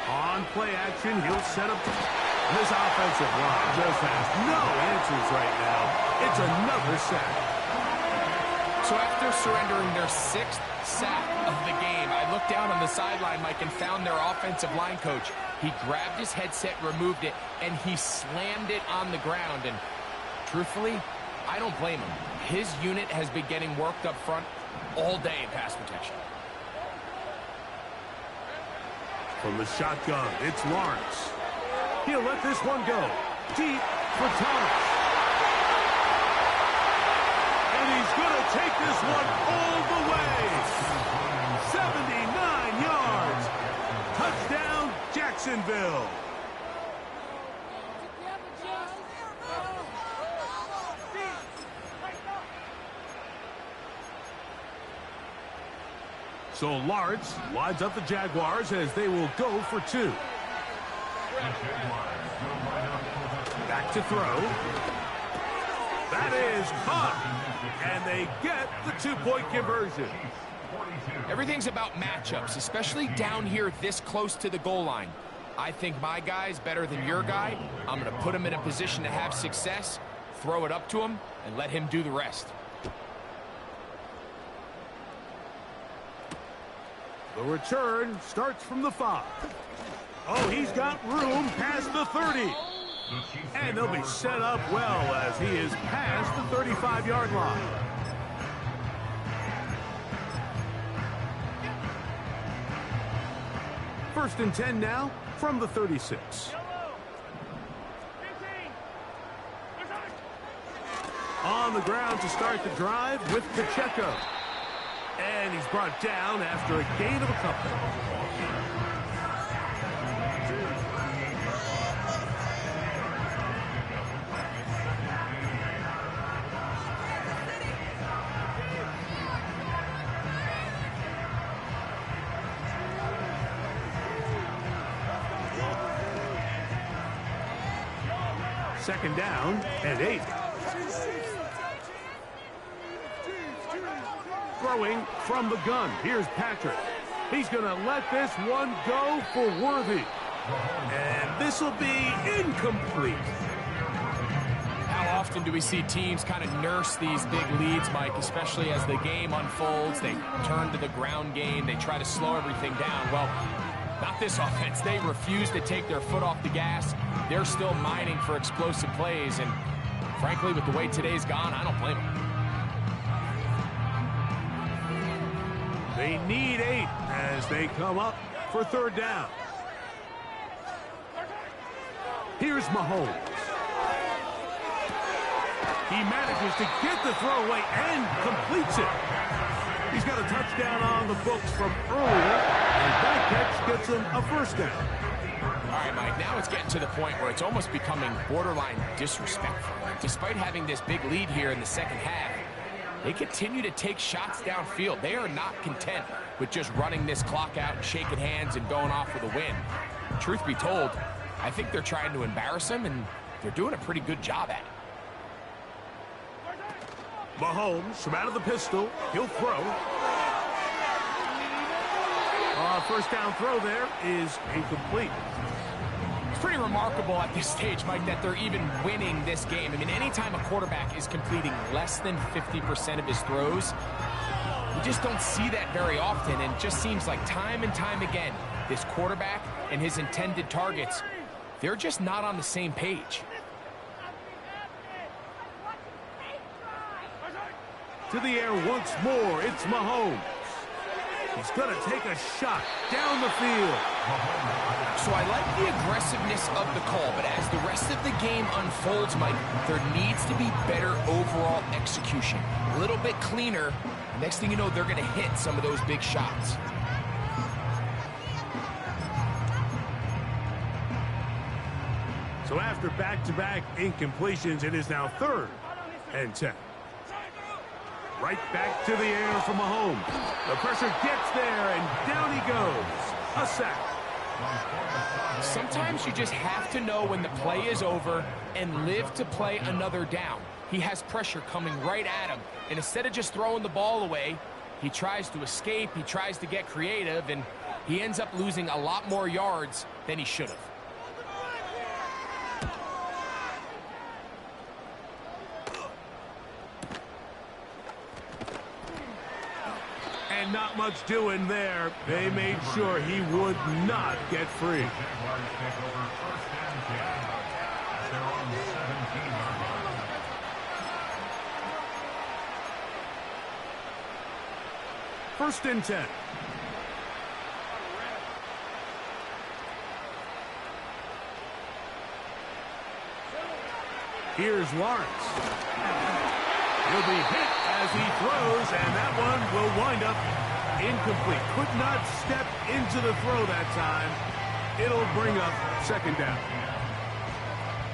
On play action, he'll set up. This offensive line just has no answers right now. It's another sack.
So after surrendering their 6th sack of the game, I looked down on the sideline, Mike, and found their offensive line coach. He grabbed his headset, removed it, and he slammed it on the ground. And truthfully, I don't blame him. His unit has been getting worked up front all day in pass protection.
From the shotgun, it's Lawrence. He'll let this one go. Deep for Thomas. And he's going to take this one all the way. 79 yards. Touchdown, Jacksonville. So Lawrence lines up the Jaguars as they will go for 2. Back to throw. That is caught. And they get the 2-point conversion.
Everything's about matchups, especially down here this close to the goal line. I think my guy's better than your guy. I'm going to put him in a position to have success, throw it up to him, and let him do the rest.
The return starts from the 5. Oh, he's got room past the 30. And they'll be set up well as he is past the 35-yard line. First and 10 now from the 36. On the ground to start the drive with Pacheco. And he's brought down after a gain of a couple. Second down and 8. Throwing from the gun. Here's Patrick. He's going to let this one go for Worthy. And this will be incomplete.
How often do we see teams kind of nurse these big leads, Mike, especially as the game unfolds? They turn to the ground game. They try to slow everything down. Well, not this offense. They refuse to take their foot off the gas. They're still mining for explosive plays. And frankly, with the way today's gone, I don't blame them.
They need 8 as they come up for third down. Here's Mahomes. He manages to get the throw away and completes it. He's got a touchdown on the books from earlier, and that catch gets him a first down.
All right, Mike, now it's getting to the point where it's almost becoming borderline disrespectful. Despite having this big lead here in the second half, they continue to take shots downfield. They are not content with just running this clock out and shaking hands and going off with a win. Truth be told, I think they're trying to embarrass him, and they're doing a pretty good job at it.
Mahomes from out of the pistol. He'll throw. First down throw there is incomplete.
It's pretty remarkable at this stage, Mike, that they're even winning this game. I mean, anytime a quarterback is completing less than 50% of his throws, you just don't see that very often, and it just seems like time and time again, this quarterback and his intended targets, they're just not on the same page.
To the air once more, it's Mahomes. He's going to take a shot down the field.
So I like the aggressiveness of the call, but as the rest of the game unfolds, Mike, there needs to be better overall execution. A little bit cleaner. Next thing you know, they're going to hit some of those big shots.
So after back-to-back incompletions, it is now 3rd and 10. Right back to the air from Mahomes. The pressure gets there, and down he goes. A sack.
Sometimes you just have to know when the play is over and live to play another down. He has pressure coming right at him, and instead of just throwing the ball away, he tries to escape, he tries to get creative, and he ends up losing a lot more yards than he should have.
And not much doing there. They made sure he would not get free. First and 10. Here's Lawrence. He'll be hit as he throws, and that one will wind up incomplete. Could not step into the throw that time. It'll bring up second down.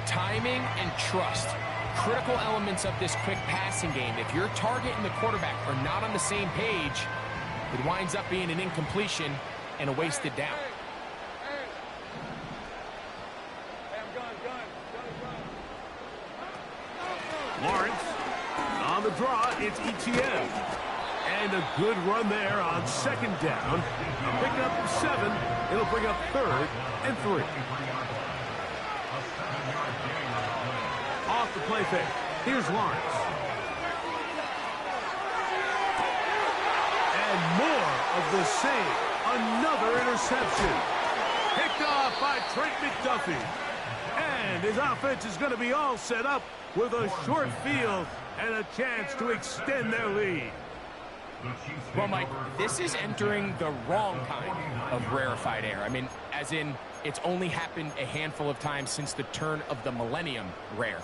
Timing and trust, critical elements of this quick passing game. If your target and the quarterback are not on the same page, It winds up being an incompletion and a wasted down.
Lawrence on the draw. It's ETN. And a good run there on second down. Pick up 7. It'll bring up 3rd and 3. Off the play fake. Here's Lawrence. And more of the same. Another interception. Picked off by Trent McDuffie. And his offense is going to be all set up with a short field and a chance to extend their lead.
Well, Mike, this is entering the wrong kind of rarefied air. I mean, as in, it's only happened a handful of times since the turn of the millennium rare.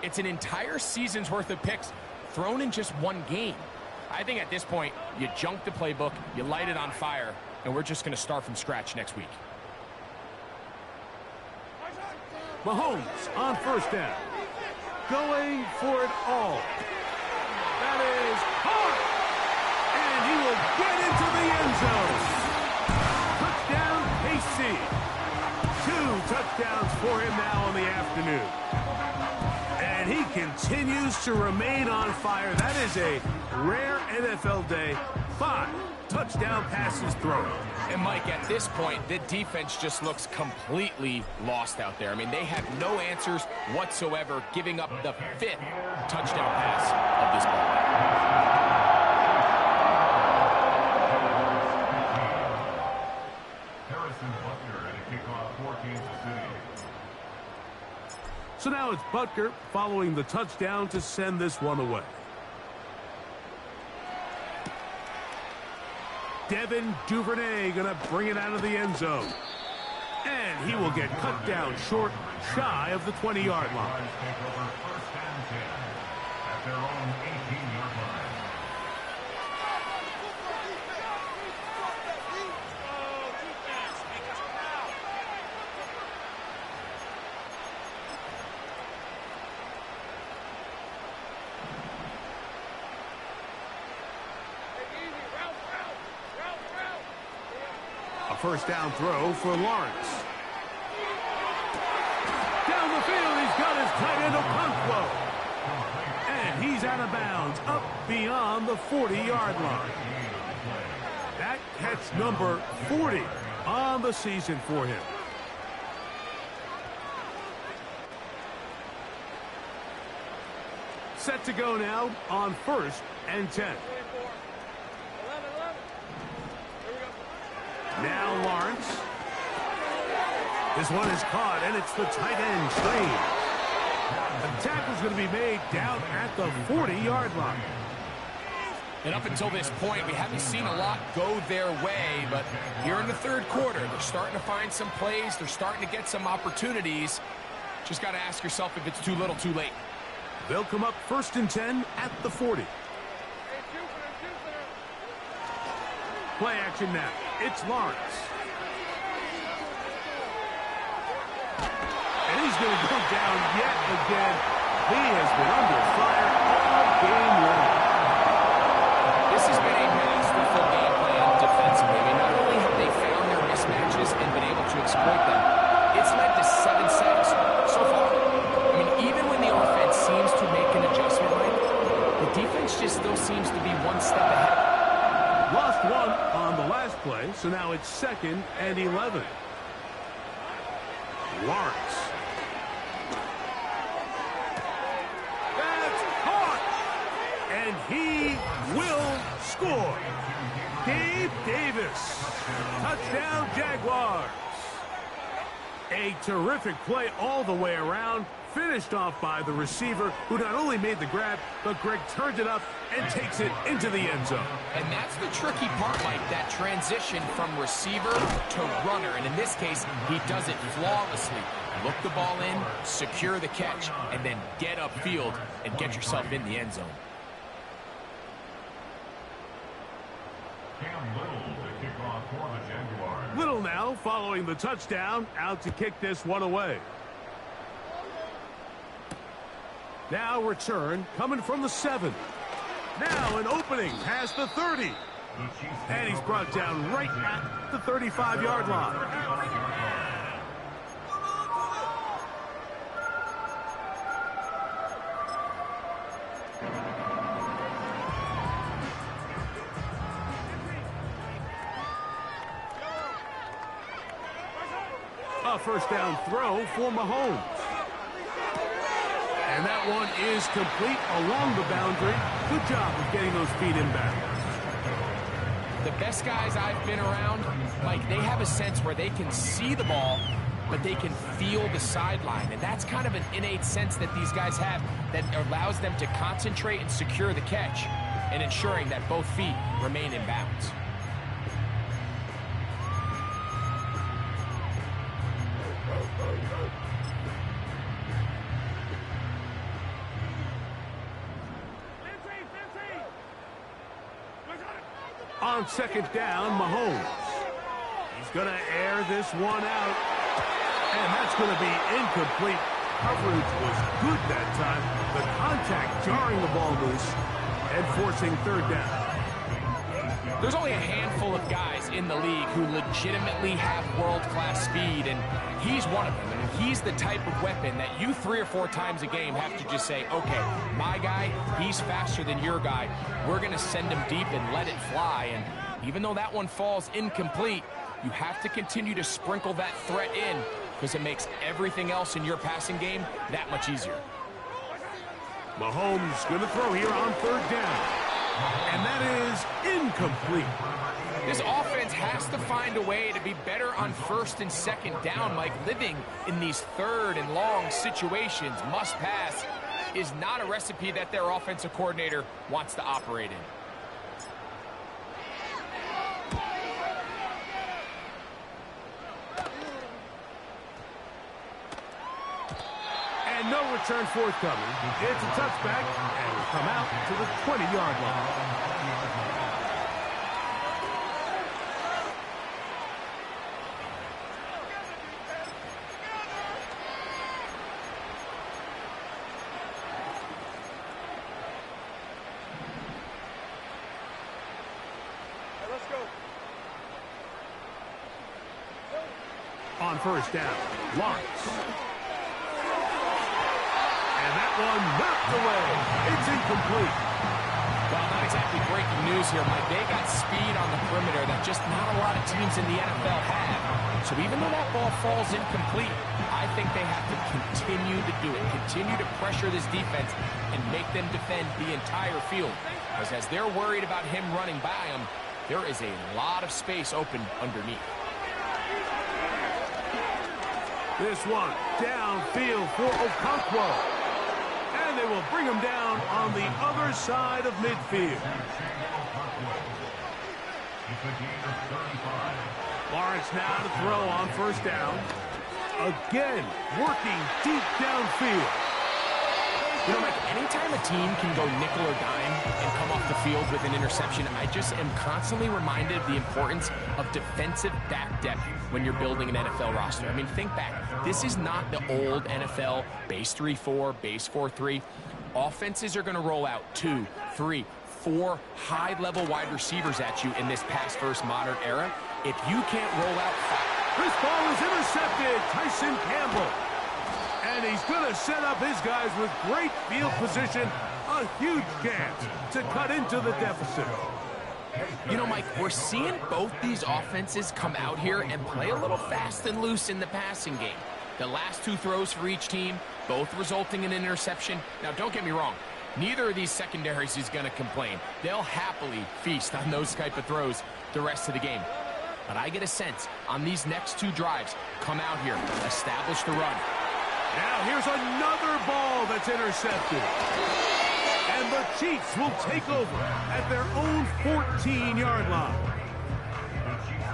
It's an entire season's worth of picks thrown in just one game. I think at this point, you junk the playbook, you light it on fire, and we're just going to start from scratch next week.
Mahomes on first down. Going for it all. That is hard. And he will get into the end zone. Touchdown, KC. 2 touchdowns for him now in the afternoon. And he continues to remain on fire. That is a rare NFL day. 5 touchdown passes thrown.
And Mike, at this point, the defense just looks completely lost out there. I mean, they have no answers whatsoever, giving up the 5th touchdown pass of this ball.
So now it's Butker following the touchdown to send this one away. Devin Duvernay going to bring it out of the end zone. And he will get cut down short, shy of the 20-yard line.
At their own 18-yard line.
A first down throw for Lawrence. Down the field, he's got his tight end Okonkwo. And he's out of bounds, up beyond the 40-yard line. That catch number 40 on the season for him. Set to go now on 1st and 10. Now Lawrence. This one is caught, and it's the tight end, Slade. The tackle's going to be made down at the 40-yard line.
And up until this point, we haven't seen a lot go their way, but here in the 3rd quarter, they're starting to find some plays. They're starting to get some opportunities. Just got to ask yourself if it's too little, too late.
They'll come up 1st and 10 at the 40. Play action now. It's Lawrence. And he's going to go down yet again. He has been under fire all game long.
This has been a masterful game plan defensively. I mean, not only have they found their mismatches and been able to exploit them, it's led to 7 sacks so far. I mean, even when the offense seems to make an adjustment, Mike, the defense just still seems to be one step ahead.
Lost one on the last play, so now it's 2nd and 11. Lawrence. That's caught! And he will score. Gabe Davis. Touchdown, Jaguars. A terrific play all the way around. Finished off by the receiver, who not only made the grab, but Greg turned it up and takes it into the end zone.
And that's the tricky part, Mike, that transition from receiver to runner. And in this case, he does it flawlessly. Look the ball in, secure the catch, and then get upfield and get yourself in the end zone.
Cam Little to kick off for the Jaguars.
Little now, following the touchdown, out to kick this one away. Now return, coming from the 7. Now an opening past the 30. And he's brought down right at the 35-yard line. A first down throw for Mahomes. And that one is complete along the boundary. Good job of getting those feet inbound.
The best guys I've been around, Mike, they have a sense where they can see the ball, but they can feel the sideline. And that's kind of an innate sense that these guys have that allows them to concentrate and secure the catch and ensuring that both feet remain in bounds.
On second down, Mahomes. He's going to air this one out. And that's going to be incomplete. Coverage was good that time. The contact jarring the ball loose and forcing third down.
There's only a handful of guys in the league who legitimately have world-class speed, and he's one of them. And he's the type of weapon that you 3 or 4 times a game have to just say, okay, my guy, he's faster than your guy. We're going to send him deep and let it fly. And even though that one falls incomplete, you have to continue to sprinkle that threat in because it makes everything else in your passing game that much easier.
Mahomes going to throw here on third down. And that is incomplete.
This offense has to find a way to be better on first and second down, Mike. Living in these third and long situations, must pass, is not a recipe that their offensive coordinator wants to operate in.
And no return forthcoming. It's a touchback, and will come out to the 20-yard line. On first down, Lawrence. And that one knocked away. It's incomplete.
Well, not exactly breaking news here, Mike. They got speed on the perimeter that just not a lot of teams in the NFL have. So even though that ball falls incomplete, I think they have to continue to do it. Continue to pressure this defense and make them defend the entire field. Because as they're worried about him running by them, there is a lot of space open underneath.
This one downfield for Okonkwo. And they will bring him down on the other side of midfield. Lawrence now to throw on first down. Again, working deep downfield.
You know, Mike, anytime a team can go nickel or dime and come off the field with an interception, I just am constantly reminded of the importance of defensive back depth when you're building an NFL roster. I mean, think back. This is not the old NFL base 3-4, base 4-3. Offenses are going to roll out 2, 3, 4 high-level wide receivers at you in this pass-first modern era. If you can't roll out 5.
This ball is intercepted. Tyson Campbell. And he's going to set up his guys with great field position. A huge chance to cut into the deficit.
You know, Mike, we're seeing both these offenses come out here and play a little fast and loose in the passing game. The last 2 throws for each team, both resulting in an interception. Now, don't get me wrong. Neither of these secondaries is going to complain. They'll happily feast on those type of throws the rest of the game. But I get a sense on these next 2 drives, come out here, establish the run.
Now here's another ball that's intercepted. And the Chiefs will take over at their own 14-yard line.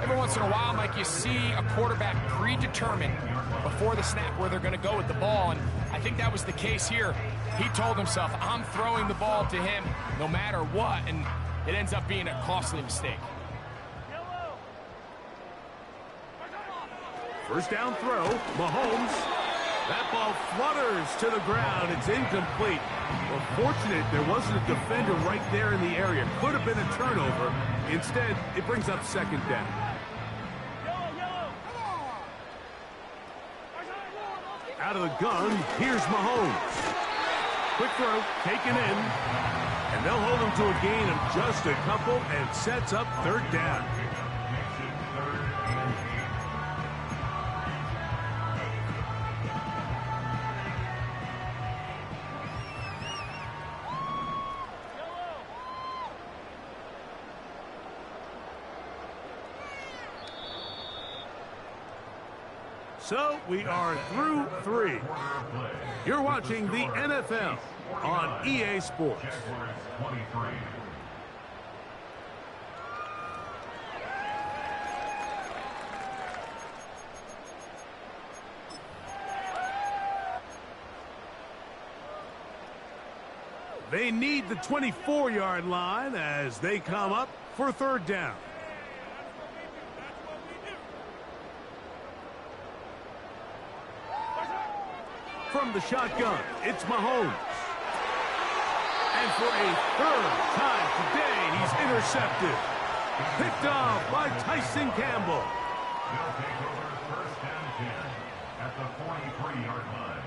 Every once in a while, Mike, you see a quarterback predetermined before the snap where they're going to go with the ball, and I think that was the case here. He told himself, I'm throwing the ball to him no matter what, and it ends up being a costly mistake.
First down throw, Mahomes. That ball flutters to the ground. It's incomplete. Well, fortunate there wasn't a defender right there in the area. Could have been a turnover. Instead, it brings up second down. Out of the gun, here's Mahomes. Quick throw, taken in. And they'll hold him to a gain of just a couple and sets up third down. So we are through 3. You're watching the NFL on EA Sports. They need the 24-yard line as they come up for third down. From the shotgun, it's Mahomes. And for a third time today, he's intercepted. Picked off by Tyson Campbell.
They'll take over first and 10 at the 43-yard line.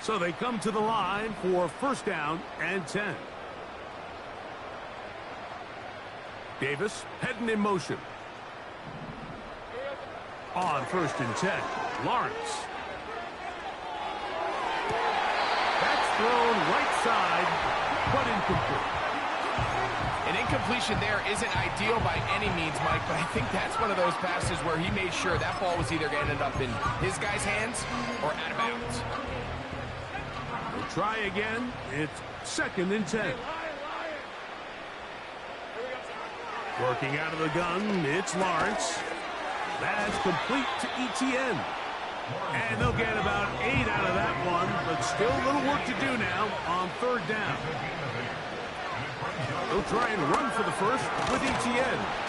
So they come to the line for first down and 10. Davis heading in motion. On first and 10, Lawrence. That's thrown right side, but incomplete.
An incompletion there isn't ideal by any means, Mike, but I think that's one of those passes where he made sure that ball was either going to end up in his guy's hands or out of bounds.
Try again. It's second and 10. Working out of the gun, it's Lawrence. That's complete to ETN. And they'll get about 8 out of that one, but still a little work to do now on third down. They'll try and run for the first with ETN.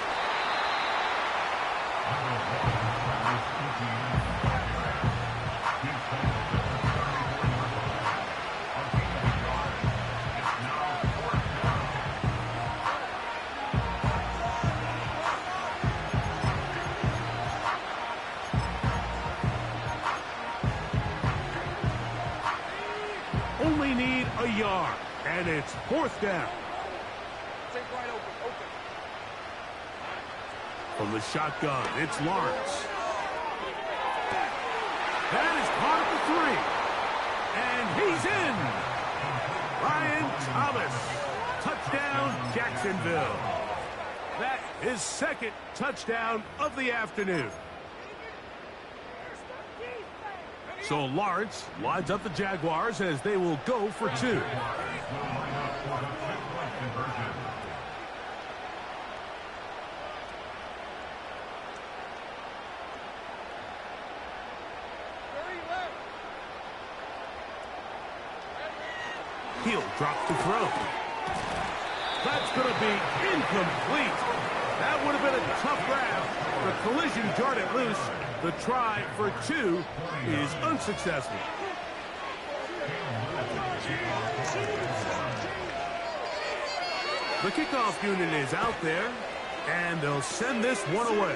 Only need a yard, and it's fourth down. From the shotgun, it's Lawrence. That is caught at the 3. And he's in. Ryan Thomas. Touchdown, Jacksonville. That is second touchdown of the afternoon. So Lawrence lines up the Jaguars as they will go for 2. He'll drop the throw. That's going to be incomplete. That would have been a tough grab. The collision jarred it loose. The try for 2 is unsuccessful. The kickoff unit is out there, and they'll send this one away.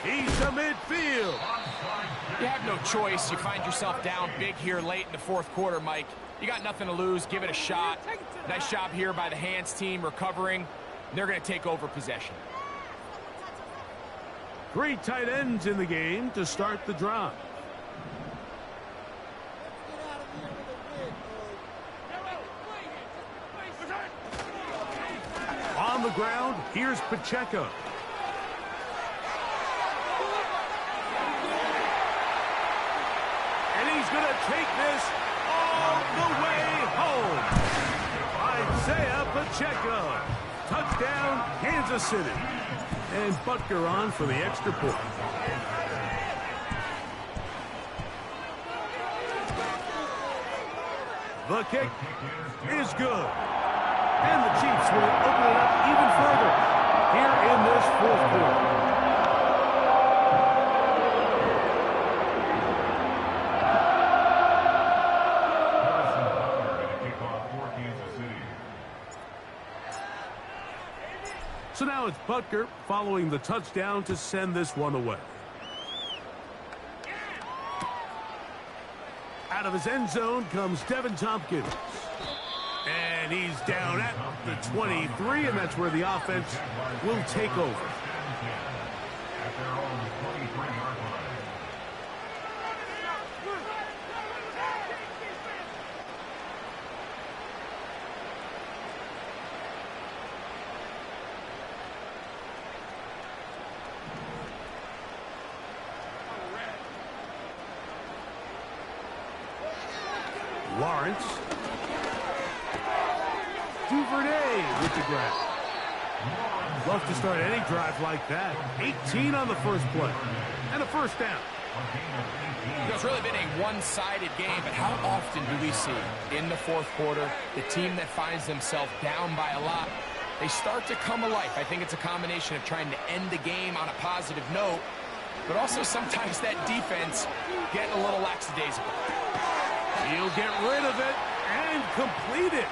He's to midfield.
You have no choice. You find yourself down big here late in the fourth quarter, Mike. You got nothing to lose. Give it a shot. Nice job here by the hands team recovering. They're going to take over possession.
3 tight ends in the game to start the drive. On the ground, here's Pacheco. And he's going to take this all the way home. Finds Isaiah Pacheco. Touchdown, Kansas City. And Butker on for the extra point. The kick is good. And the Chiefs will open it up even further here in this fourth quarter. So now it's Butker following the touchdown to send this one away. Out of his end zone comes Devin Tompkins. And he's down at the 23, and that's where the offense will take over.
At their own 23-yard line.
Lawrence. Duvernay with the grab. Love to start any drive like that. 18 on the first play. And a first down.
It's really been a one-sided game, but how often do we see in the fourth quarter the team that finds themselves down by a lot, they start to come alive. I think it's a combination of trying to end the game on a positive note, but also sometimes that defense getting a little lackadaisical.
He'll get rid of it and complete it.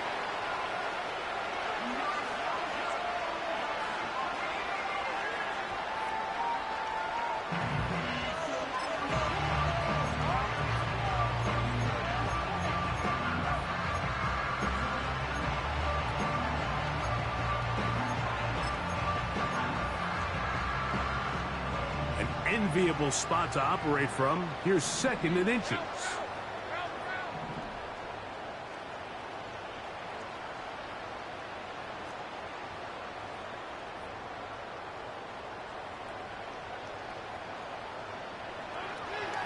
An enviable spot to operate from. Here's second and inches.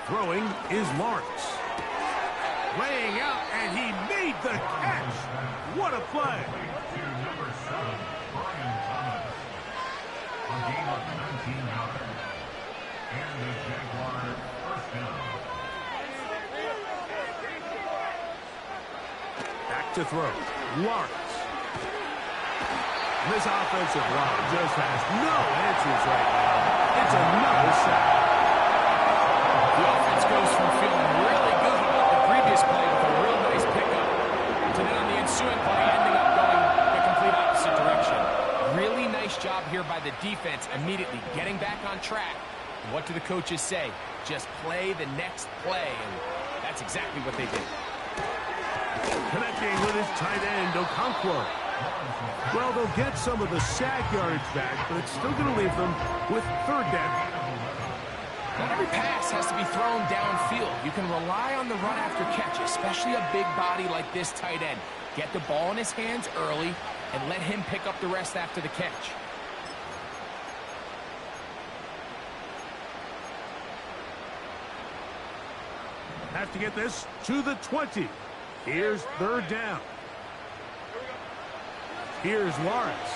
Throwing is Lawrence. Laying out, and he made the catch. What a play.
To number 7, Brian Thomas. A gain of 19 yards. And the Jaguar first down.
Back to throw. Lawrence. This offensive line just has no answers right now. It's another sack.
The offense goes from feeling really good about the previous play with a real nice pickup to then on the ensuing play ending up going the complete opposite direction. Really nice job here by the defense immediately getting back on track. And what do the coaches say? Just play the next play, and that's exactly what they did.
Connecting with his tight end, Okonkwo. Well, they'll get some of the sack yardage back, but it's still going to leave them with third down.
Not every pass has to be thrown downfield. You can rely on the run after catch, especially a big body like this tight end. Get the ball in his hands early and let him pick up the rest after the catch.
Have to get this to the 20. Here's third down. Here's Lawrence.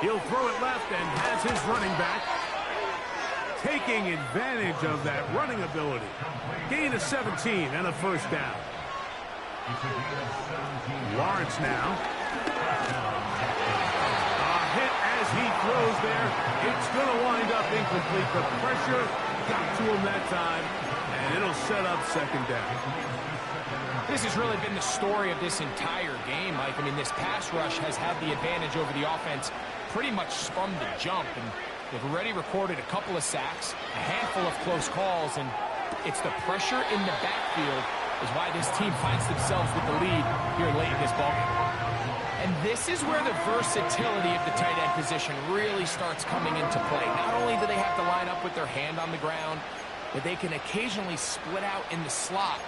He'll throw it left and has his running back taking advantage of that running ability. Gain of 17 and a first down. Lawrence now. A hit as he throws there. It's going to wind up incomplete. The pressure got to him that time, and it'll set up second down.
This has really been the story of this entire game, Mike. I mean, this pass rush has had the advantage over the offense pretty much from the jump, and they've already recorded a couple of sacks, a handful of close calls, and it's the pressure in the backfield is why this team finds themselves with the lead here late in this ballgame. And this is where the versatility of the tight end position really starts coming into play. Not only do they have to line up with their hand on the ground, but they can occasionally split out in the slot.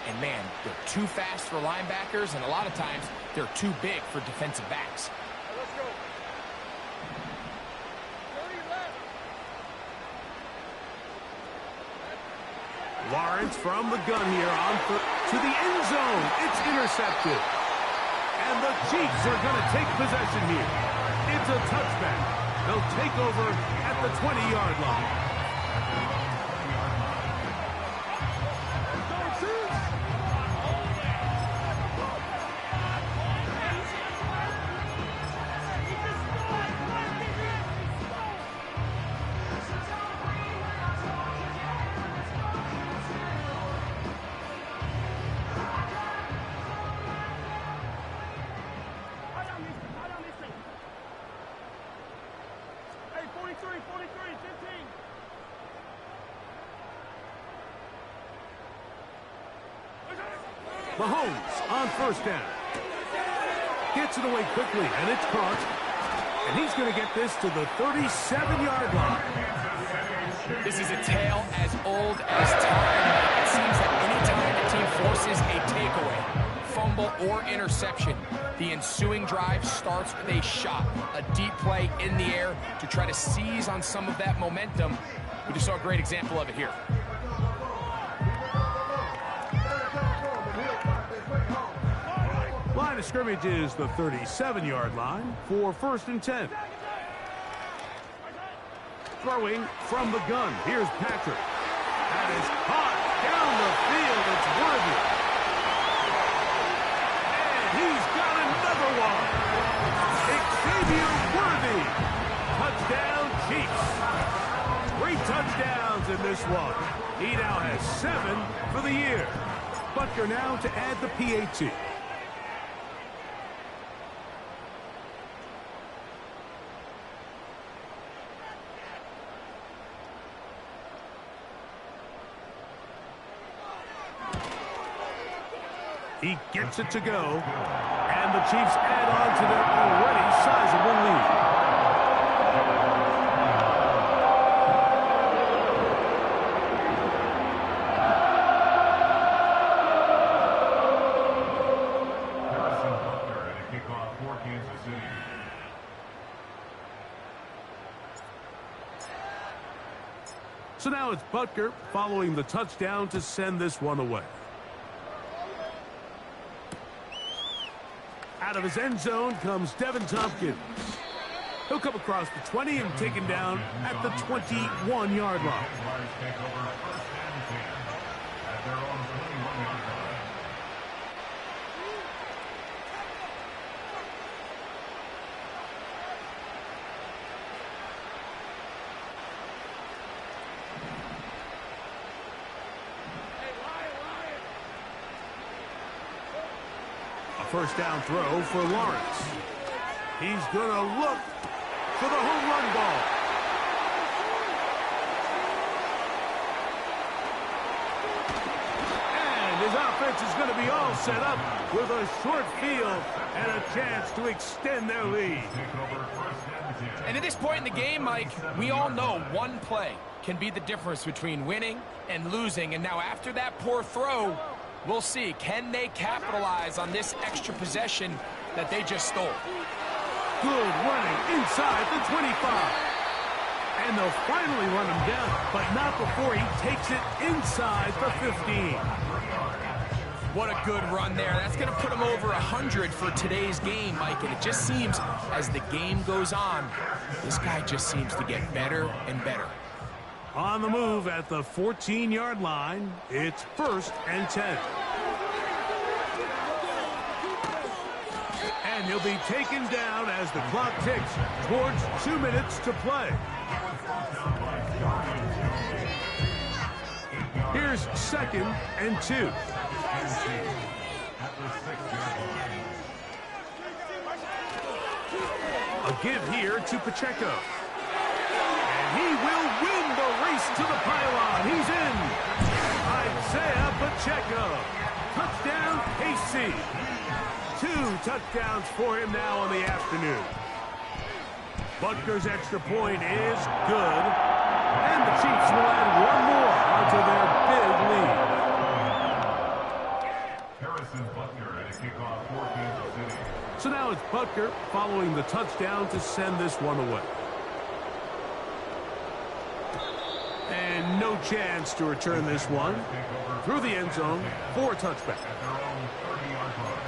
And man, they're too fast for linebackers, and a lot of times they're too big for defensive backs.
Lawrence from the gun here on to the end zone. It's intercepted. And the Chiefs are going to take possession here. It's a touchback. They'll take over at the 20-yard line. Mahomes on first down. Gets it away quickly, and it's caught. And he's going to get this to the 37-yard line.
This is a tale as old as time. It seems that any time a team forces a takeaway, fumble, or interception, the ensuing drive starts with a shot, a deep play in the air to try to seize on some of that momentum. We just saw a great example of it here.
Line of scrimmage is the 37-yard line for 1st and 10. Throwing from the gun. Here's Patrick. That is caught down the field. It's Worthy. And he's got another one. Xavier Worthy. Touchdown, Chiefs. 3 touchdowns in this one. He now has 7 for the year. Butker now to add the PAT. He gets it to go, and the Chiefs add on to their already sizable lead.
Harrison Butker at a kickoff for Kansas City.
So now it's Butker following the touchdown to send this one away. Out of his end zone comes Devin Tompkins. He'll come across the 20 and taken down at the 21-yard line.
Take over 1st and 10 at their own 21-yard line.
First down throw for Lawrence. He's going to look for the home run ball. And his offense is going to be all set up with a short field and a chance to extend their lead.
And at this point in the game, Mike, we all know one play can be the difference between winning and losing. And now after that poor throw, we'll see, can they capitalize on this extra possession that they just stole?
Good running inside the 25. And they'll finally run him down, but not before he takes it inside the 15.
What a good run there. That's going to put him over 100 for today's game, Mike. And it just seems as the game goes on, this guy just seems to get better and better.
On the move at the 14-yard line, it's 1st and 10. And he'll be taken down as the clock ticks towards 2 minutes to play. Here's 2nd and 2. A give here to Pacheco. And he will win the race to the pylon. He's in. Isaiah Pacheco. Touchdown, KC. 2 touchdowns for him now on the afternoon. Butker's extra point is good. And the Chiefs will add one more onto their big lead.
Harrison Butker at a kickoff for Kansas City.
So now it's Butker following the touchdown to send this one away. And no chance to return this one through the end zone for a touchback.
At their own 30-yard line.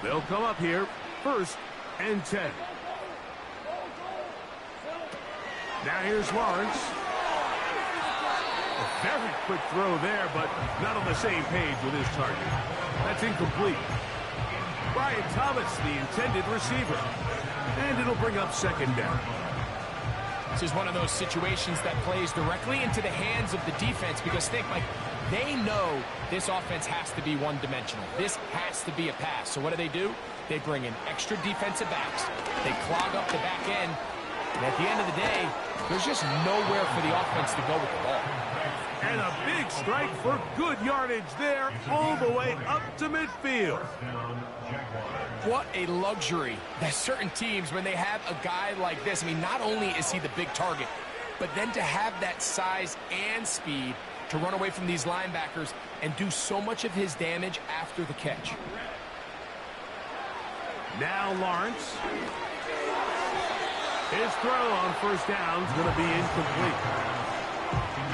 They'll come up here, 1st and 10. Now here's Lawrence. A very quick throw there, but not on the same page with his target. That's incomplete. Brian Thomas, the intended receiver. And it'll bring up 2nd down.
This is one of those situations that plays directly into the hands of the defense because think, Mike, they know this offense has to be one-dimensional. This has to be a pass. So what do? They bring in extra defensive backs. They clog up the back end. And at the end of the day, there's just nowhere for the offense to go with the ball.
And a big strike for good yardage there all the way up to midfield.
What a luxury that certain teams, when they have a guy like this, I mean, not only is he the big target, but then to have that size and speed to run away from these linebackers and do so much of his damage after the catch.
Now Lawrence. His throw on 1st down is going to be incomplete.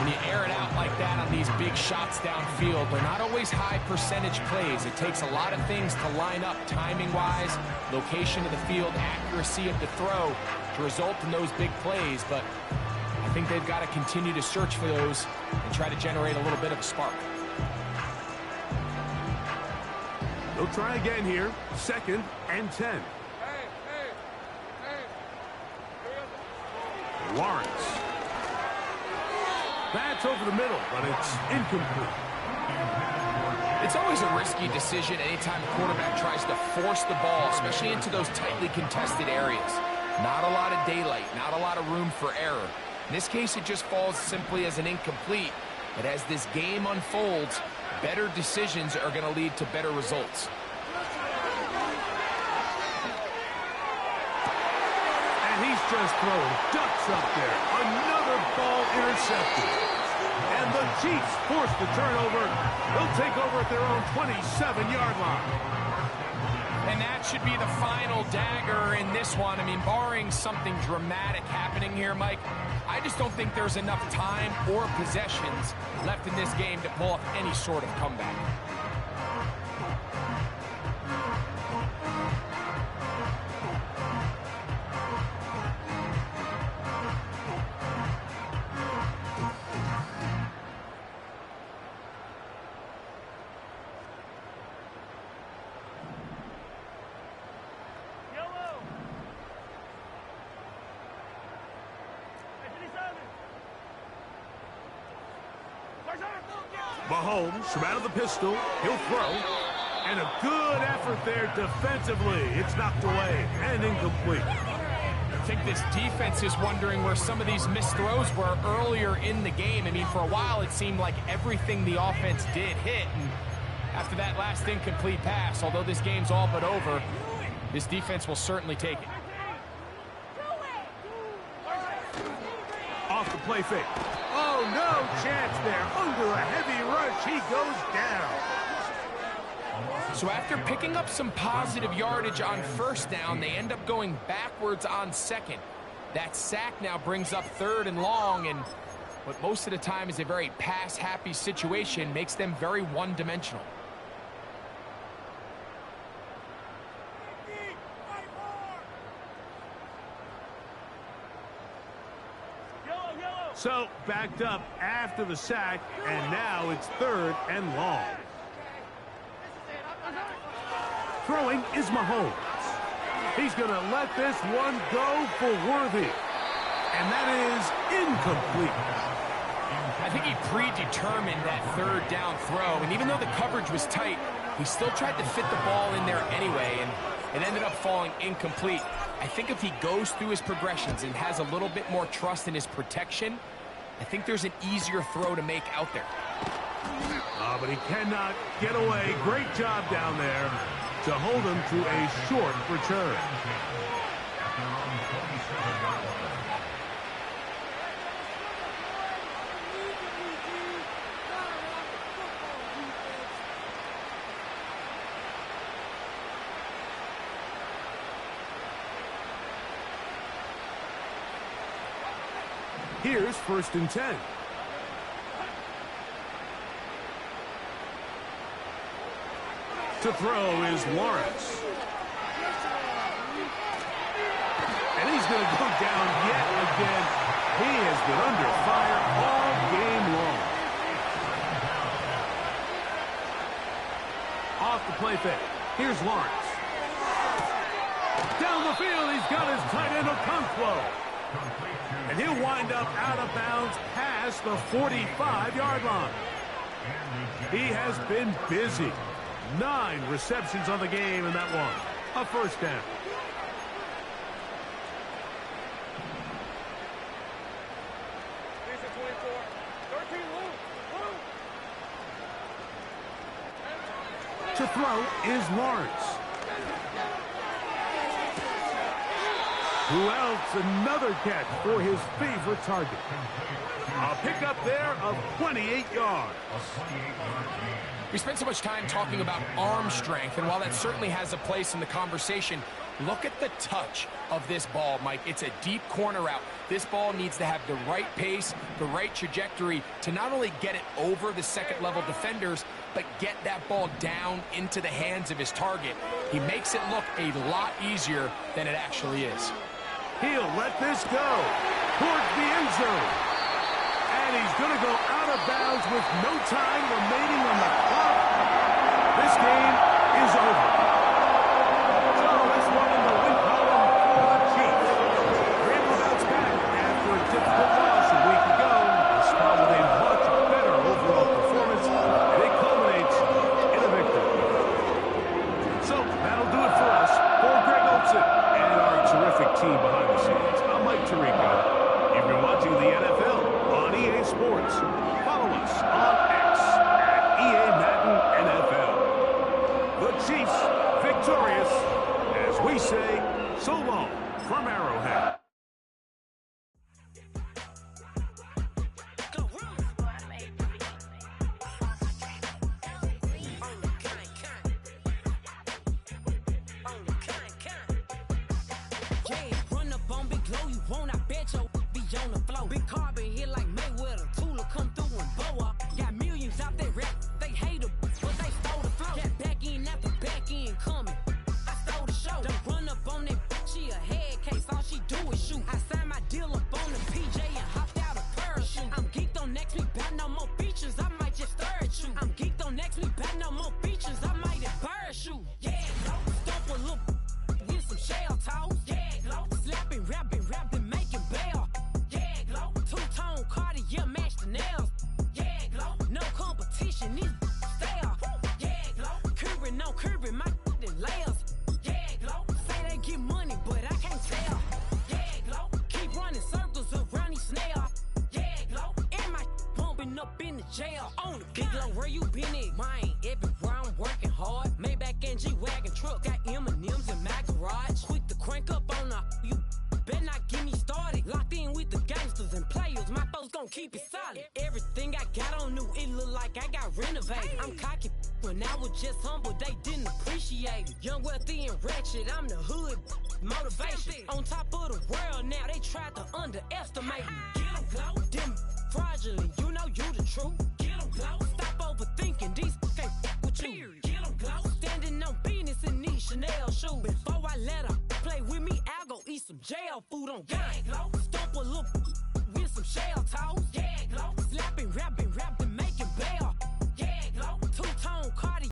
When you air it out like that on these big shots downfield, they're not always high percentage plays. It takes a lot of things to line up timing-wise, location of the field, accuracy of the throw to result in those big plays. But I think they've got to continue to search for those and try to generate a little bit of a spark.
They'll try again here, 2nd and 10. Lawrence. That's over the middle, but it's incomplete.
It's always a risky decision anytime a quarterback tries to force the ball, especially into those tightly contested areas. Not a lot of daylight, not a lot of room for error. In this case, it just falls simply as an incomplete. But as this game unfolds, better decisions are going to lead to better results.
And he's just throwing ducks up there. Another ball intercepted. And the Chiefs force the turnover. They'll take over at their own 27-yard line.
And that should be the final dagger in this one. I mean, barring something dramatic happening here, Mike, I just don't think there's enough time or possessions left in this game to pull off any sort of comeback.
Mahomes from out of the pistol. He'll throw. And a good effort there defensively. It's knocked away and incomplete.
I think this defense is wondering where some of these missed throws were earlier in the game. I mean, for a while, it seemed like everything the offense did hit. And after that last incomplete pass, although this game's all but over, this defense will certainly take it.
Off the play fake. Oh, no chance there. Under a heavy rush, he goes down.
So after picking up some positive yardage on 1st down, they end up going backwards on 2nd. That sack now brings up 3rd and long, and what most of the time is a very pass-happy situation makes them very one-dimensional.
So, backed up after the sack, and now it's 3rd and long. Throwing is Mahomes. He's going to let this one go for Worthy. And that is incomplete.
I think he predetermined that 3rd down throw, and even though the coverage was tight, he still tried to fit the ball in there anyway, and it ended up falling incomplete. I think if he goes through his progressions and has a little bit more trust in his protection, I think there's an easier throw to make out there.
But he cannot get away. Great job down there to hold him to a short return. Here's 1st and 10. To throw is Lawrence. And he's going to go down yet again. He has been under fire all game long. Off the play fake. Here's Lawrence. Down the field, he's got his tight end Okonkwo. And he'll wind up out of bounds past the 45-yard line. He has been busy. 9 receptions on the game in that one. A first down. To throw is Lawrence. Who else? Another catch for his favorite target. A pickup there of 28 yards.
We spent so much time talking about arm strength, and while that certainly has a place in the conversation, look at the touch of this ball, Mike. It's a deep corner route. This ball needs to have the right pace, the right trajectory to not only get it over the second-level defenders, but get that ball down into the hands of his target. He makes it look a lot easier than it actually is.
He'll let this go towards the end zone. And he's going to go out of bounds with no time remaining on the clock. This game is over. So this one in the win column for the Chiefs. They're able to bounce back after a difficult loss a week ago. This spot with a much better overall performance, and it culminates in a victory. So that'll do it for us. For Greg Olson and our terrific team behind the scenes, I'm Mike Tirico. You've been watching the NFL on EA Sports. Follow us on X at EA Madden NFL. The Chiefs victorious as we say so long from Arrowhead.
On the floor, big carbon hit like Mayweather. Tula come through and blow up. Got millions out there rap. They hate her, but they stole the flow. Got back in after back in coming. I stole the show. Don't run up on that. She a head case. All she do is shoot. I signed my deal up on the PJ and hopped out a parachute. I'm geeked on next week. About no more features. I might just stir at you. I'm geeked on next week. About no more features. I might embarrass you. Yeah, glow. Stomp a little with some shell toes. Yeah, glow. Slapping, rapping, making bail. Two-tone Cartier match the nails. Yeah, glow. No competition, these stale. Yeah, glow. Curbing, no curbing, my layers. Yeah, glow. Say they get money, but I can't tell. Yeah, glow. Keep running circles around these snails. Yeah, glow. And my bumping up in the jail. On the big glow, where you been at? Mine, everywhere I'm working hard. Maybach and G-Wagon truck, got M&M's in my garage. Quick to crank up on the you. Better not get me started. Locked in with the gangsters and players. My folks gon' keep it solid. Everything I got on new, it look like I got renovated. I'm cocky when I was just humble, they didn't appreciate it. Young, wealthy, and ratchet, I'm the hood motivation. On top of the world now, they tried to underestimate me. Get 'em, glow. Them fraudulent, you know you the truth. Get 'em, glow. Stop overthinking, these can't with you. Get 'em, glow. Standing on business in these Chanel shoes. Before I let her play with me, I'll go eat some jail food on gang. Stomp a little with some shell toes.